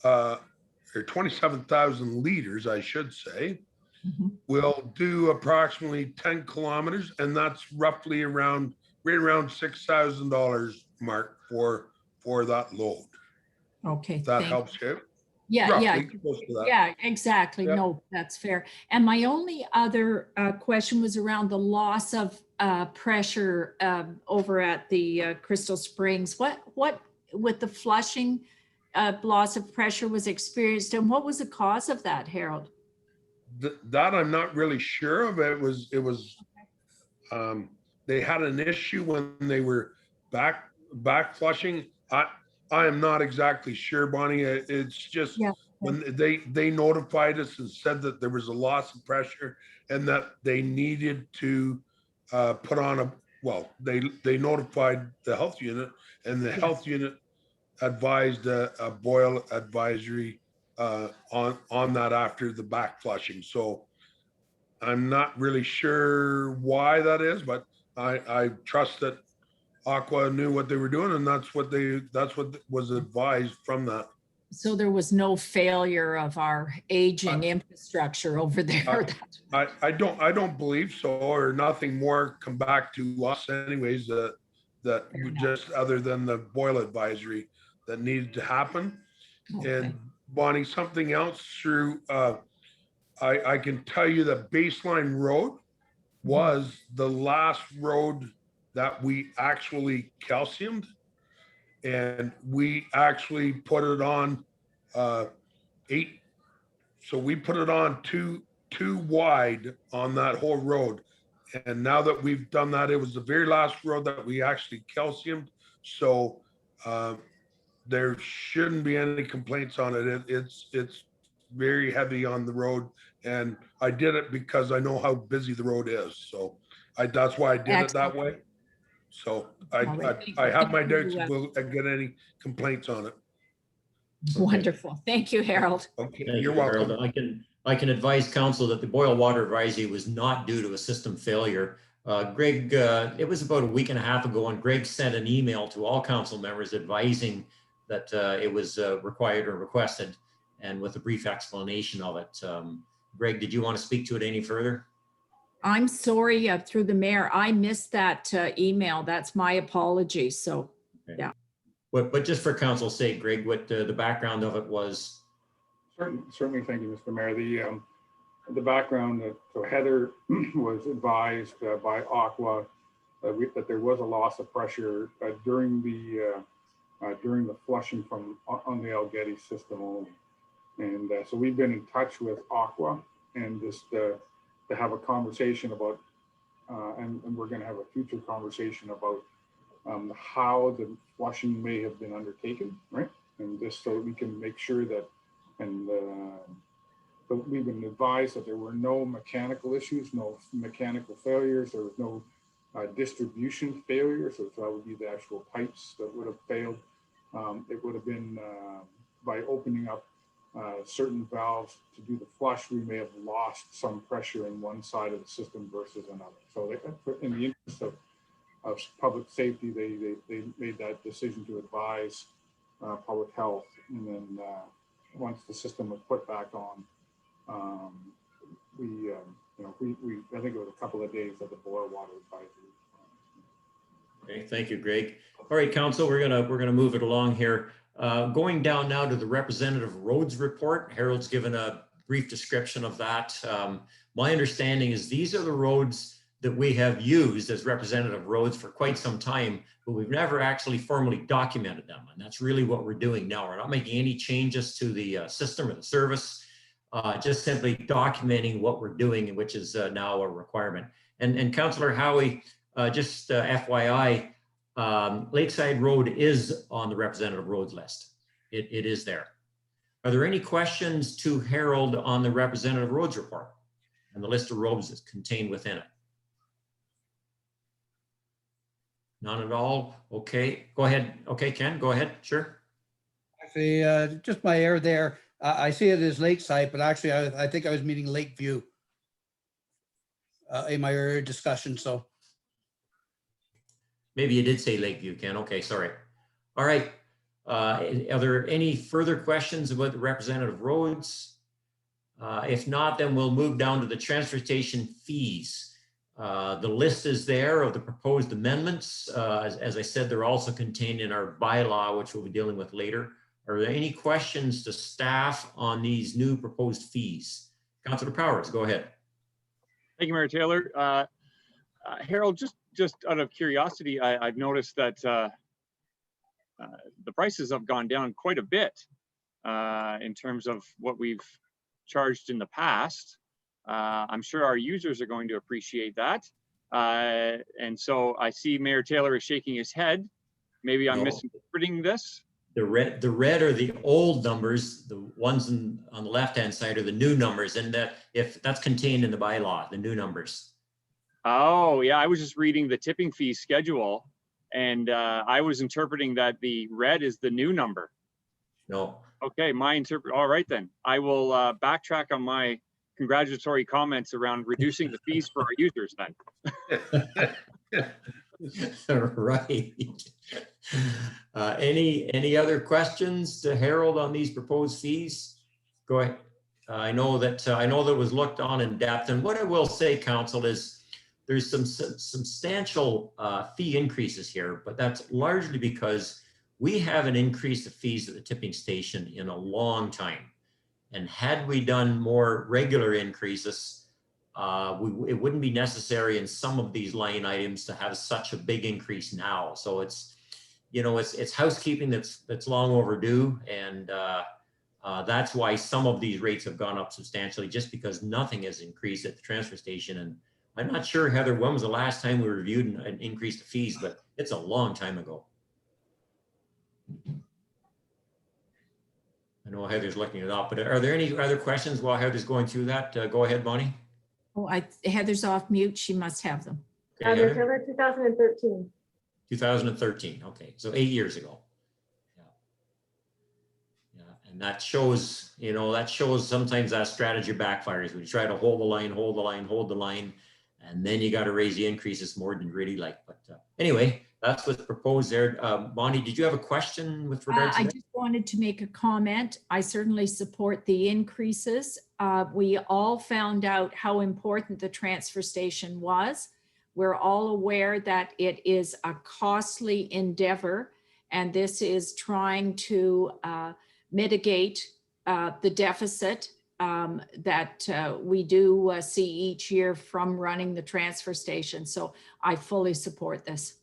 or 27,000 liters, I should say, will do approximately 10 kilometers. And that's roughly right around $6,000 mark for that load. Okay. That helps you. Yeah, yeah. roughly close to that. Yeah, exactly. Yep. No, that's fair. And my only other question was around the loss of pressure over at the Crystal Springs. What with the flushing loss of pressure was experienced, and what was the cause of that, Harold? That I'm not really sure of. It was they had an issue when they were back flushing. I am not exactly sure, Bonnie. It's just Yeah. when they notified us and said that there was a loss of pressure and that they needed to put on a, well, they notified the health unit, and the health unit advised a boil advisory on that after the back flushing. So I'm not really sure why that is, but I trust that Aqua knew what they were doing, and that's what was advised from that. So there was no failure of our aging infrastructure over there. I don't believe so, or nothing more come back to us anyways, that just other than the boil advisory that needed to happen. Okay. And Bonnie, something else through I can tell you that Baseline Road was the last road that we actually calciumed, and we actually put it on 8. So we put it on too wide on that whole road. And now that we've done that, it was the very last road that we actually calciumed. So there shouldn't be any complaints on it. It's very heavy on the road, and I did it because I know how busy the road is. So that's why I did it that way. So I have my doubts if we'll get any complaints on it. Wonderful. Thank you, Harold. Okay, Thank you're you, welcome. Harold. I can advise council that the boil water advisory was not due to a system failure. Greg, it was about a week and a half ago, and Greg sent an email to all council members advising that it was required or requested, and with a brief explanation of it. Greg, did you want to speak to it any further? I'm sorry, through the mayor, I missed that email. That's my apology. So, Okay. yeah. But just for council's sake, Greg, what the background of it was? Certainly, thank you, Mr. Mayor. The background that so Heather was advised by Aqua that there was a loss of pressure during the flushing from on the Algetti system only, and so we've been in touch with Aqua and just to have a conversation about, and we're going to have a future conversation about how the flushing may have been undertaken, right? And just so we can make sure that, and but we've been advised that there were no mechanical issues, no mechanical failures, there was no distribution failure, so that would be the actual pipes that would have failed. It would have been by opening up certain valves to do the flush, we may have lost some pressure in one side of the system versus another. So in the interest of public safety, they made that decision to advise public health, and then once the system was put back on, we I think it was a couple of days of the boil water advisory. Okay, thank you, Greg. All right, council, we're gonna move it along here. Going down now to the representative roads report. Harold's given a brief description of that. My understanding is these are the roads that we have used as representative roads for quite some time, but we've never actually formally documented them. And that's really what we're doing now. We're not making any changes to the system or the service, just simply documenting what we're doing, which is now a requirement. And Councillor Howie, just FYI, Lakeside Road is on the representative roads list. It is there. Are there any questions to Harold on the representative roads report and the list of roads that's contained within it? None at all. Okay, go ahead. Okay, Ken, go ahead. Sure. Actually, just my error there. I see it as Lakeside, but actually I think I was meaning Lakeview in my earlier discussion, so. Maybe you did say Lakeview, Ken. Okay, sorry. All right. Are there any further questions about the representative roads? If not, then we'll move down to the transportation fees. The list is there of the proposed amendments. As I said, they're also contained in our bylaw, which we'll be dealing with later. Are there any questions to staff on these new proposed fees? Councillor Powers, go ahead. Thank you, Mayor Taylor. Harold, just out of curiosity, I've noticed that the prices have gone down quite a bit in terms of what we've charged in the past. I'm sure our users are going to appreciate that. And so I see Mayor Taylor is shaking his head. Maybe I'm No. misinterpreting this. The red are the old numbers. The ones on the left-hand side are the new numbers, and if that's contained in the bylaw, the new numbers. Oh, yeah, I was just reading the tipping fee schedule, and I was interpreting that the red is the new number. No. Okay, all right then. I will backtrack on my congratulatory comments around reducing the fees for our users then. Right. Any other questions to Harold on these proposed fees? Go ahead. I know that was looked on in depth, and what I will say, Council, is there's some substantial fee increases here, but that's largely because we haven't increased the fees at the tipping station in a long time. And had we done more regular increases, it wouldn't be necessary in some of these line items to have such a big increase now. So it's housekeeping that's long overdue, and that's why some of these rates have gone up substantially, just because nothing has increased at the transfer station. And I'm not sure, Heather, when was the last time we reviewed and increased the fees, but it's a long time ago. I know Heather's looking it up, but are there any other questions while Heather's going through that? Go ahead, Bonnie. Oh, Heather's off mute. She must have them. Okay, Heather? November 2013. 2013. Okay, so 8 years ago. Yeah, and that shows, sometimes that strategy backfires. We try to hold the line, and then you got to raise the increases more than you really like. But anyway, that's what's proposed there. Bonnie, did you have a question with regard to I that? just wanted to make a comment. I certainly support the increases. We all found out how important the transfer station was. We're all aware that it is a costly endeavor, and this is trying to mitigate the deficit that we do see each year from running the transfer station. So I fully support this.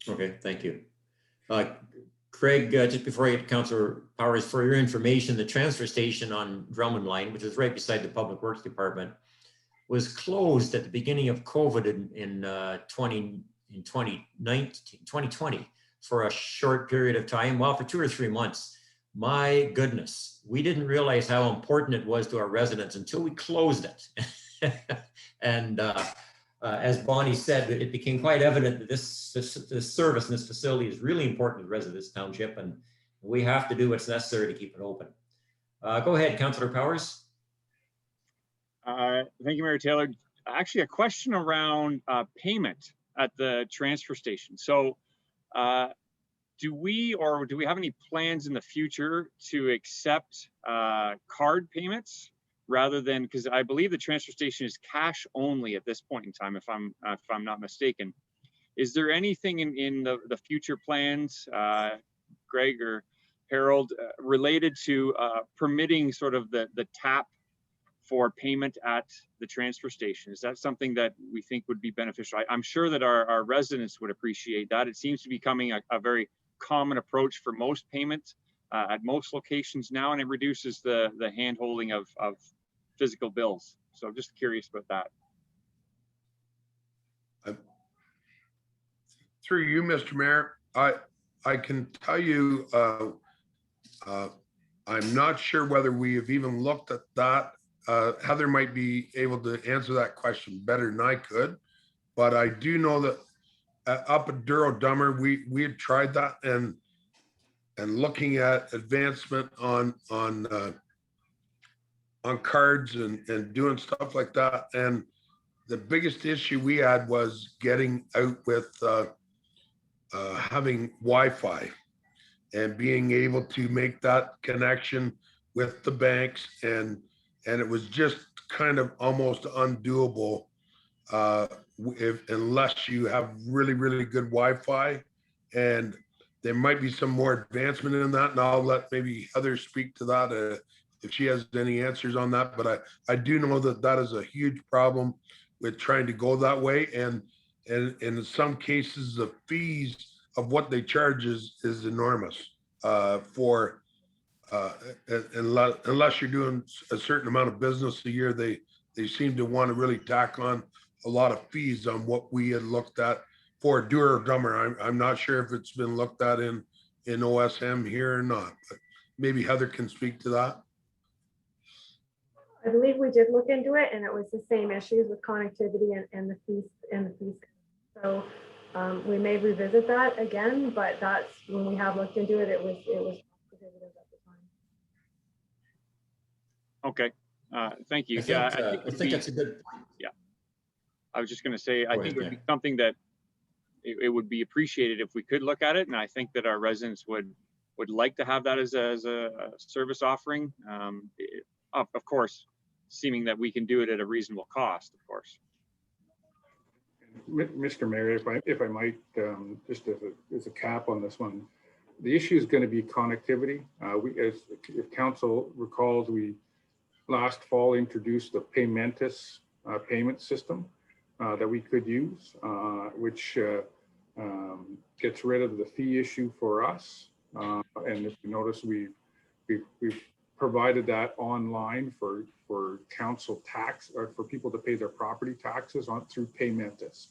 Okay, thank you. Craig, just before I get to Councillor Powers, for your information, the transfer station on Drummond Line, which is right beside the Public Works Department, was closed at the beginning of COVID in 2020 for a short period of time, well, for 2 or 3 months. My goodness, we didn't realize how important it was to our residents until we closed it. And as Bonnie said, it became quite evident that this service and this facility is really important to the residents of this township, and we have to do what's necessary to keep it open. Go ahead, Councillor Powers. Thank you, Mayor Taylor. Actually, a question around payment at the transfer station. So do we have any plans in the future to accept card payments rather than, because I believe the transfer station is cash only at this point in time, if I'm not mistaken. Is there anything in the future plans, Greg or Harold, related to permitting sort of the tap for payment at the transfer station? Is that something that we think would be beneficial? I'm sure that our residents would appreciate that. It seems to be becoming a very common approach for most payments at most locations now, and it reduces the hand holding of physical bills. So I'm just curious about that. Through you, Mr. Mayor, I can tell you, I'm not sure whether we have even looked at that. Heather might be able to answer that question better than I could, but I do know that up at Duro Dummer, we had tried that and looking at advancement on cards and doing stuff like that. And the biggest issue we had was getting out with having Wi-Fi and being able to make that connection with the banks, and it was just kind of almost undoable unless you have really, really good Wi-Fi. And there might be some more advancement in that, and I'll let maybe Heather speak to that if she has any answers on that. But I do know that that is a huge problem with trying to go that way, and in some cases, the fees of what they charge is enormous for unless you're doing a certain amount of business a year. They seem to want to really tack on a lot of fees on what we had looked at for doer or dumber. I'm not sure if it's been looked at in OSM here or not, but maybe Heather can speak to that. I believe we did look into it, and it was the same issues with connectivity and the fees. So we may revisit that again, but that's when we have looked into it. It was prohibitive at the time. Okay, thank you. I think be- that's a good point. I was just going to say, I Go think ahead, it would be something that it would be appreciated if we could look at it, and I think that our residents would like to have that as a service offering. Of course, seeming that we can do it at a reasonable cost, of course. Mr. Mayor, if I might, just as a cap on this one, the issue is going to be connectivity. If council recalls, we last fall introduced the Paymentus payment system that we could use, which gets rid of the fee issue for us. And if you notice, we've provided that online for council tax, or for people to pay their property taxes through Paymentus.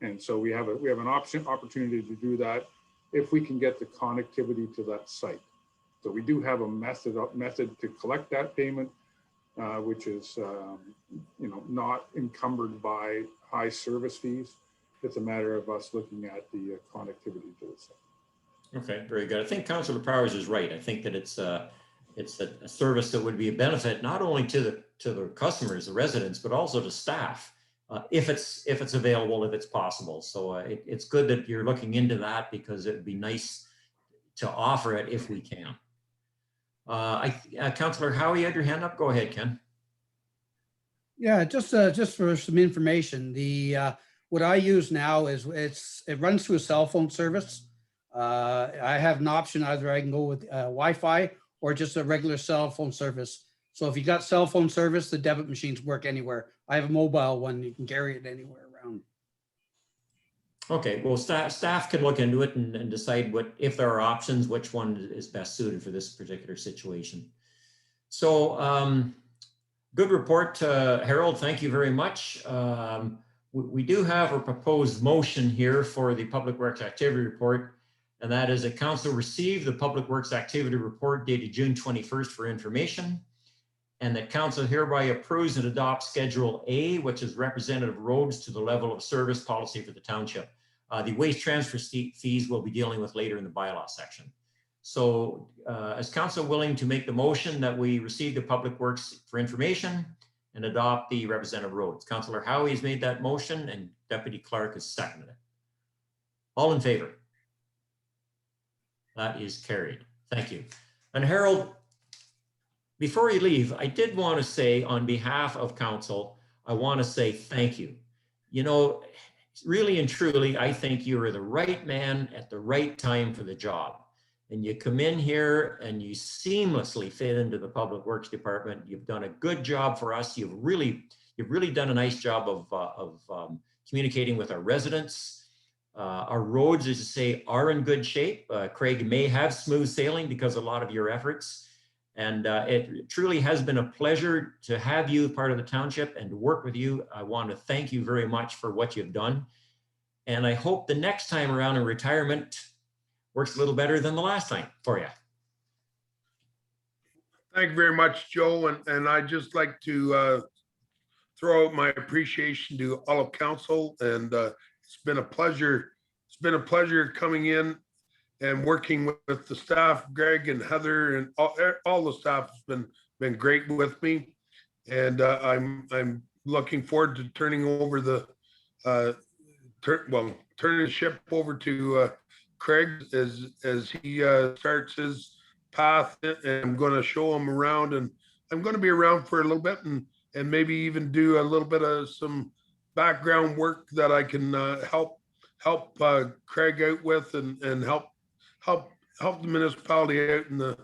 And so we have an opportunity to do that if we can get the connectivity to that site. So we do have a method to collect that payment, which is not encumbered by high service fees. It's a matter of us looking at the connectivity to the site. Okay, very good. I think Councillor Powers is right. I think that it's a service that would be a benefit not only to the customers, the residents, but also to staff, if it's available, if it's possible. So it's good that you're looking into that, because it'd be nice to offer it if we can. Councillor Howie, you had your hand up. Go ahead, Ken. Yeah, just for some information, what I use now is it runs through a cell phone service. I have an option, either I can go with Wi-Fi or just a regular cell phone service. So if you got cell phone service, the debit machines work anywhere. I have a mobile one, you can carry it anywhere around. Okay, well, staff can look into it and decide if there are options, which one is best suited for this particular situation. So good report, Harold. Thank you very much. We do have a proposed motion here for the Public Works Activity Report, and that is that council receive the Public Works Activity Report dated June 21st for information, and that council hereby approves and adopts Schedule A, which is representative roads to the level of service policy for the township. The waste transfer fees we'll be dealing with later in the bylaw section. So is council willing to make the motion that we receive the Public Works for information and adopt the representative roads? Councillor Howie has made that motion and Deputy Clark has seconded it. All in favor? That is carried. Thank you. And Harold, before you leave, I did want to say on behalf of council, I want to say thank you. You know, really and truly, I think you are the right man at the right time for the job. And you come in here and you seamlessly fit into the Public Works Department. You've done a good job for us. You've really done a nice job of communicating with our residents. Our roads, as you say, are in good shape. Craig may have smooth sailing because of a lot of your efforts. And it truly has been a pleasure to have you part of the township and to work with you. I want to thank you very much for what you've done. And I hope the next time around in retirement works a little better than the last time for you. Thank you very much, Joe. And I'd just like to throw out my appreciation to all of council. And it's been a pleasure. It's been a pleasure coming in and working with the staff. Greg and Heather and all the staff has been great with me. And I'm looking forward to turning over turning the ship over to Craig as he starts his path. And I'm going to show him around, and I'm going to be around for a little bit and maybe even do a little bit of some background work that I can help Craig out with and help help the municipality out in the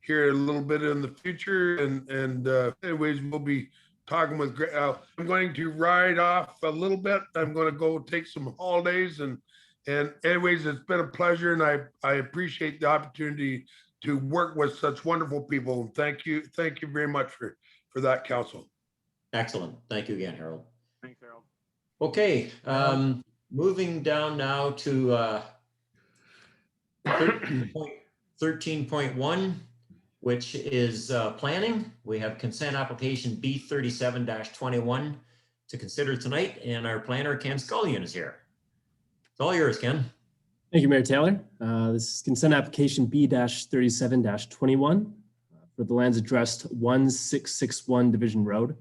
here a little bit in the future. And anyways, we'll be talking with. I'm going to ride off a little bit. I'm going to go take some holidays and anyways, it's been a pleasure, and I appreciate the opportunity to work with such wonderful people. And thank you very much for that, council. Excellent. Thank you again, Harold. Thanks, Harold. Okay, moving down now to 13.1, which is planning. We have consent application B37-21 to consider tonight, and our planner, Ken Scullion, is here. It's all yours, Ken. Thank you, Mayor Taylor. This is consent application B-37-21 for the lands addressed 1661 Division Road.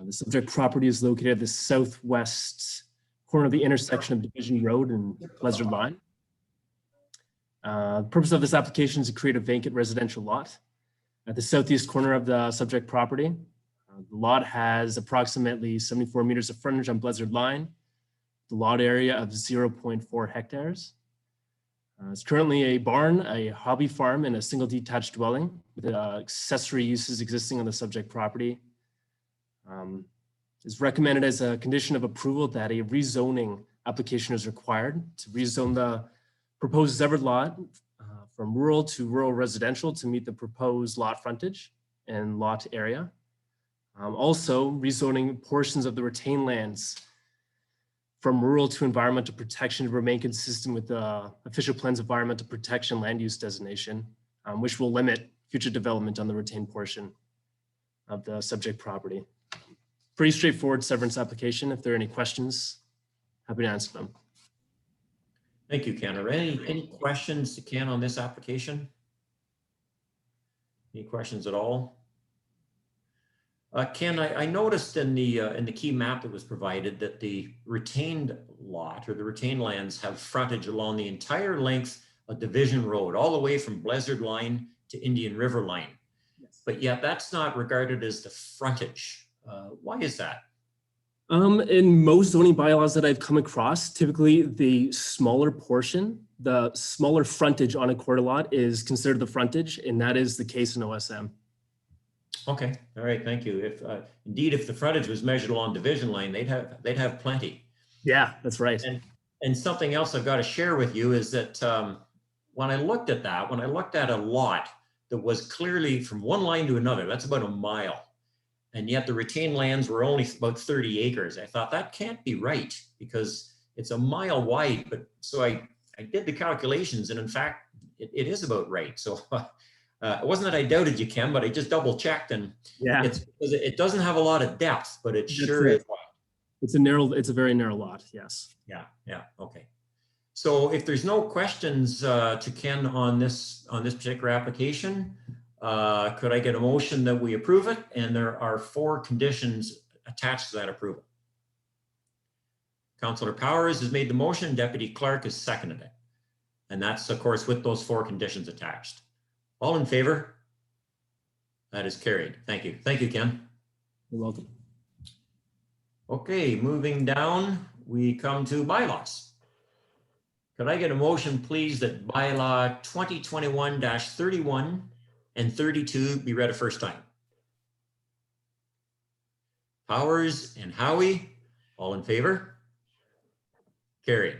The subject property is located at the southwest corner of the intersection of Division Road and Pleasure Line. The purpose of this application is to create a vacant residential lot at the southeast corner of the subject property. The lot has approximately 74 meters of frontage on Blizzard Line, the lot area of 0.4 hectares. It's currently a barn, a hobby farm, and a single detached dwelling with accessory uses existing on the subject property. It's recommended as a condition of approval that a rezoning application is required to rezone the proposed Zevard lot from rural to rural residential to meet the proposed lot frontage and lot area. Also, rezoning portions of the retained lands from rural to environmental protection to remain consistent with the official plan's environmental protection land use designation, which will limit future development on the retained portion of the subject property. Pretty straightforward severance application. If there are any questions, happy to answer them. Thank you, Ken. Are any questions to Ken on this application? Any questions at all? Ken, I noticed in the key map that was provided that the retained lot or the retained lands have frontage along the entire length of Division Road, all the way from Blizzard Line to Indian River Line. Yes. But yet that's not regarded as the frontage. Why is that? In most zoning bylaws that I've come across, typically the smaller portion, the smaller frontage on a quarter lot is considered the frontage, and that is the case in OSM. Okay, all right, thank you. If indeed, if the frontage was measured along Division Line, they'd have plenty. Yeah, that's right. And something else I've got to share with you is that when I looked at a lot that was clearly from one line to another, that's about a mile. And yet the retained lands were only about 30 acres. I thought that can't be right because it's a mile wide. But so I did the calculations, and in fact, it is about right. So it wasn't that I doubted you, Ken, but I just double checked, and yeah, it doesn't have a lot of depth, but it sure is wide. It's a very narrow lot. Yes. Yeah. Okay. So if there's no questions to Ken on this particular application, could I get a motion that we approve it? And there are 4 conditions attached to that approval. Councillor Powers has made the motion. Deputy Clerk has seconded it. And that's, of course, with those 4 conditions attached. All in favor? That is carried. Thank you. Thank you, Ken. You're welcome. Okay, moving down, we come to bylaws. Could I get a motion, please, that bylaw 2021-31 and 32 be read a first time? Powers and Howie, all in favor? Carried.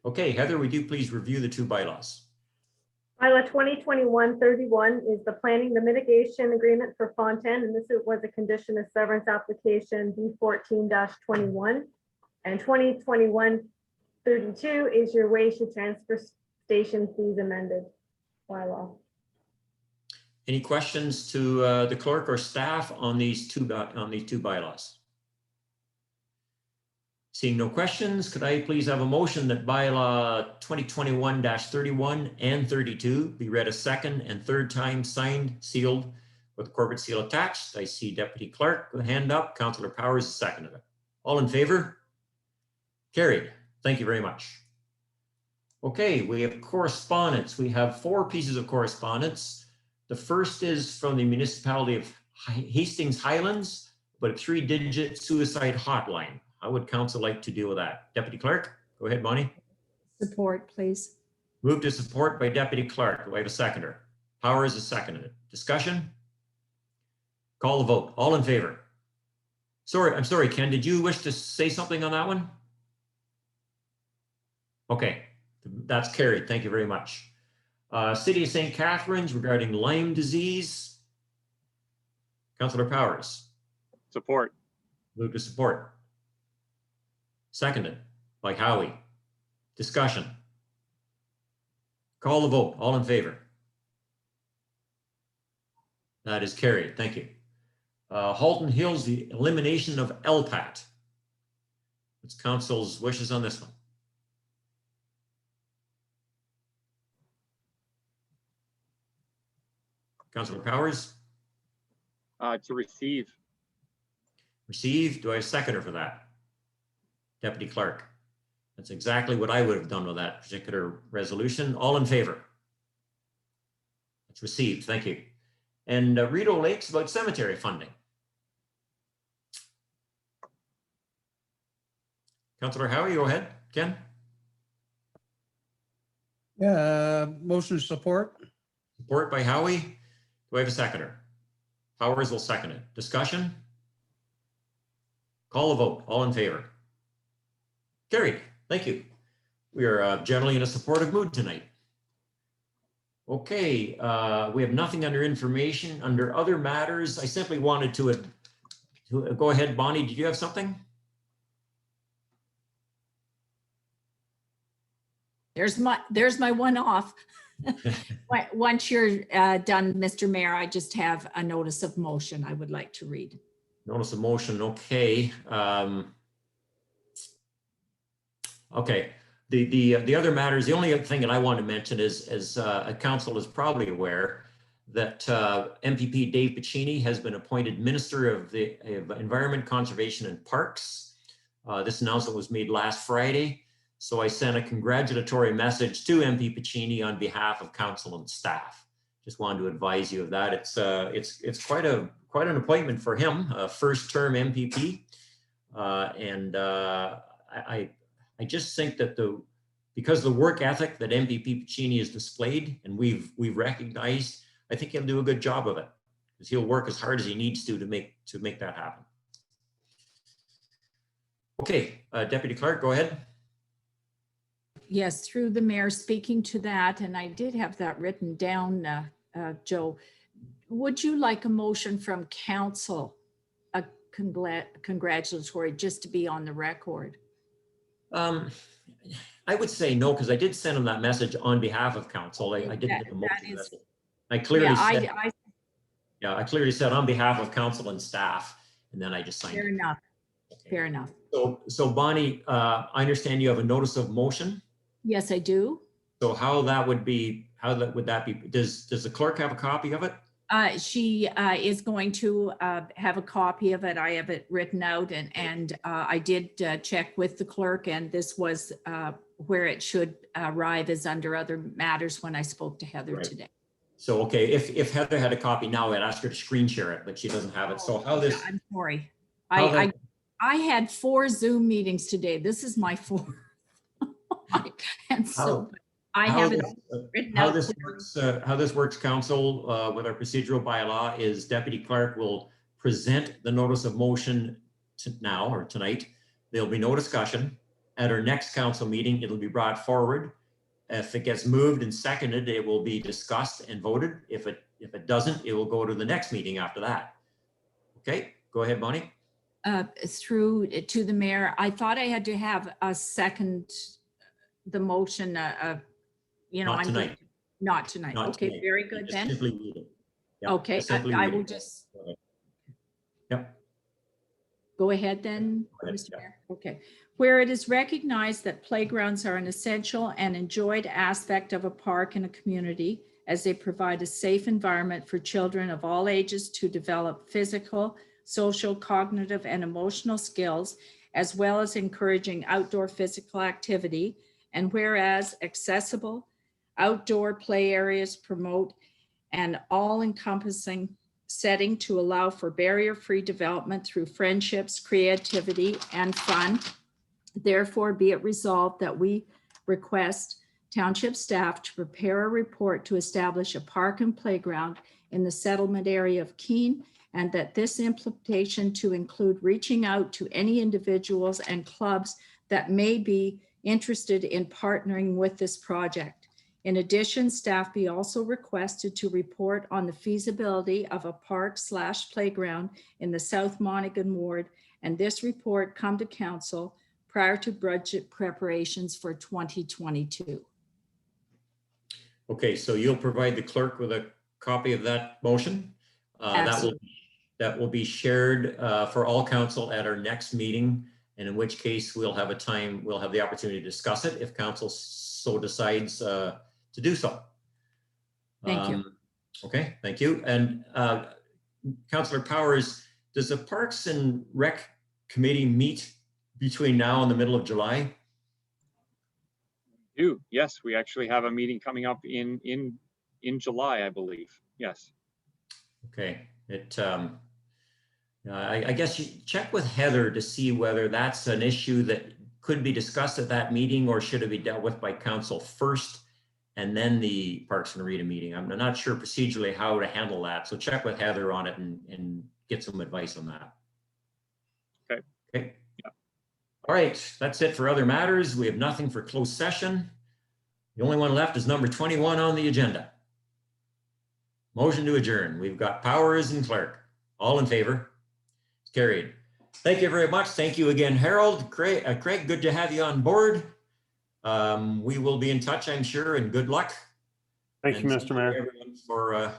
Okay, Heather, would you please review the 2 bylaws? Bylaw 2021-31 is the planning, the mitigation agreement for Fontaine, and this was a condition of severance application B14-21. And 2021-32 is your wage to transfer station fees amended bylaw. Any questions to the clerk or staff on these two bylaws? Seeing no questions, could I please have a motion that bylaw 2021-31 and 32 be read a second and third time, signed, sealed with corporate seal attached? I see Deputy Clerk with a hand up. Councillor Powers has seconded it. All in favor? Carried. Thank you very much. Okay, we have correspondence. We have 4 pieces of correspondence. The first is from the municipality of Hastings Highlands, but a 3-digit suicide hotline. How would council like to deal with that? Deputy Clerk, go ahead, Bonnie. Support, please. Moved to support by Deputy Clerk. Do I have a seconder? Powers is seconded. Discussion? Call the vote. All in favor? Sorry, I'm sorry, Ken, did you wish to say something on that one? Okay, that's carried. Thank you very much. City of St. Catharines regarding Lyme disease. Councillor Powers. Support. Move to support. Seconded by Howie. Discussion. Call the vote. All in favor? That is carried. Thank you. Halton Hills, the elimination of LPAT. What's council's wishes on this one? Councillor Powers? To receive. Received. Do I have a seconder for that? Deputy Clerk. That's exactly what I would have done with that particular resolution. All in favor? It's received. Thank you. And Rideau Lakes about cemetery funding. Councillor Howie, go ahead. Ken? Yeah, motion to support. Support by Howie. Do I have a seconder? Powers will second it. Discussion? Call the vote. All in favor? Carried. Thank you. We are generally in a supportive mood tonight. Okay, we have nothing under information. Under other matters, I simply wanted to go ahead. Bonnie, did you have something? There's my one off. Once you're done, Mr. Mayor, I just have a notice of motion I would like to read. Notice of motion. Okay. Okay. The other matters, the only other thing that I want to mention is, as a council is probably aware, that MPP Dave Piccini has been appointed Minister of the Environment, Conservation and Parks. This announcement was made last Friday. So I sent a congratulatory message to MP Piccini on behalf of council and staff. Just wanted to advise you of that. It's quite an appointment for him, first term MPP. I just think that because of the work ethic that MPP Piccini has displayed and we've recognized, I think he'll do a good job of it because he'll work as hard as he needs to make that happen. Okay, Deputy Clerk, go ahead. Yes, through the mayor, speaking to that, and I did have that written down, Joe. Would you like a motion from council, a congratulatory, just to be on the record? I would say no, because I did send him that message on behalf of council. I did get the motion. I clearly said, yeah, I clearly said on behalf of council and staff, and then I just signed. Fair it. enough. Okay. Fair enough. So Bonnie, I understand you have a notice of motion. Yes, I do. So how would that be? Does the clerk have a copy of it? She is going to have a copy of it. I have it written out, and I did check with the clerk, and this was where it should arrive as under other matters when I spoke to Heather today. So, okay, if Heather had a copy now, I'd ask her to screen share it, but she doesn't have it. So how this? I'm sorry. I had 4 Zoom meetings today. This is my 4th. And so I have it written out. How this works, council, with our procedural bylaw is Deputy Clerk will present the notice of motion now or tonight. There'll be no discussion. At our next council meeting, it'll be brought forward. If it gets moved and seconded, it will be discussed and voted. If it doesn't, it will go to the next meeting after that. Okay, go ahead, Bonnie. Through to the mayor, I thought I had to have a second the motion, you know, Not tonight. Not tonight. Not okay, tonight. very good then. Simply read it. Yep, okay, I will just. Yep. Go ahead then, Go ahead, Mr. yeah. Mayor. Okay. Where it is recognized that playgrounds are an essential and enjoyed aspect of a park in a community, as they provide a safe environment for children of all ages to develop physical, social, cognitive, and emotional skills, as well as encouraging outdoor physical activity. And whereas accessible outdoor play areas promote an all-encompassing setting to allow for barrier-free development through friendships, creativity, and fun. Therefore, be it resolved that we request township staff to prepare a report to establish a park and playground in the settlement area of Keene, and that this implementation to include reaching out to any individuals and clubs that may be interested in partnering with this project. In addition, staff be also requested to report on the feasibility of a park/playground in the South Monaghan Ward, and this report come to council prior to budget preparations for 2022. Okay, so you'll provide the clerk with a copy of that motion? That will be shared for all council at our next meeting, and in which case we'll have the opportunity to discuss it if council so decides to do so. Thank you. Okay, thank you. And Councillor Powers, does the Parks and Rec Committee meet between now and the middle of July? Yes, we actually have a meeting coming up in July, I believe. Yes. Okay, I guess you check with Heather to see whether that's an issue that could be discussed at that meeting, or should it be dealt with by council first and then the Parks and Arena meeting. I'm not sure procedurally how to handle that. So check with Heather on it and get some advice on that. Okay. Okay. Yeah. All right, that's it for other matters. We have nothing for closed session. The only one left is number 21 on the agenda. Motion to adjourn. We've got Powers and Clark. All in favor? Carried. Thank you very much. Thank you again, Harold. Craig, good to have you on board. We will be in touch, I'm sure, and good luck. Thank you, Mr. Mayor. Everyone for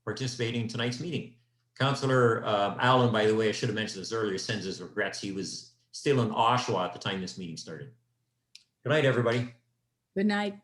participating in tonight's meeting. Councillor Allen, by the way, I should have mentioned this earlier, sends his regrets. He was still in Oshawa at the time this meeting started. Good night, everybody. Good night.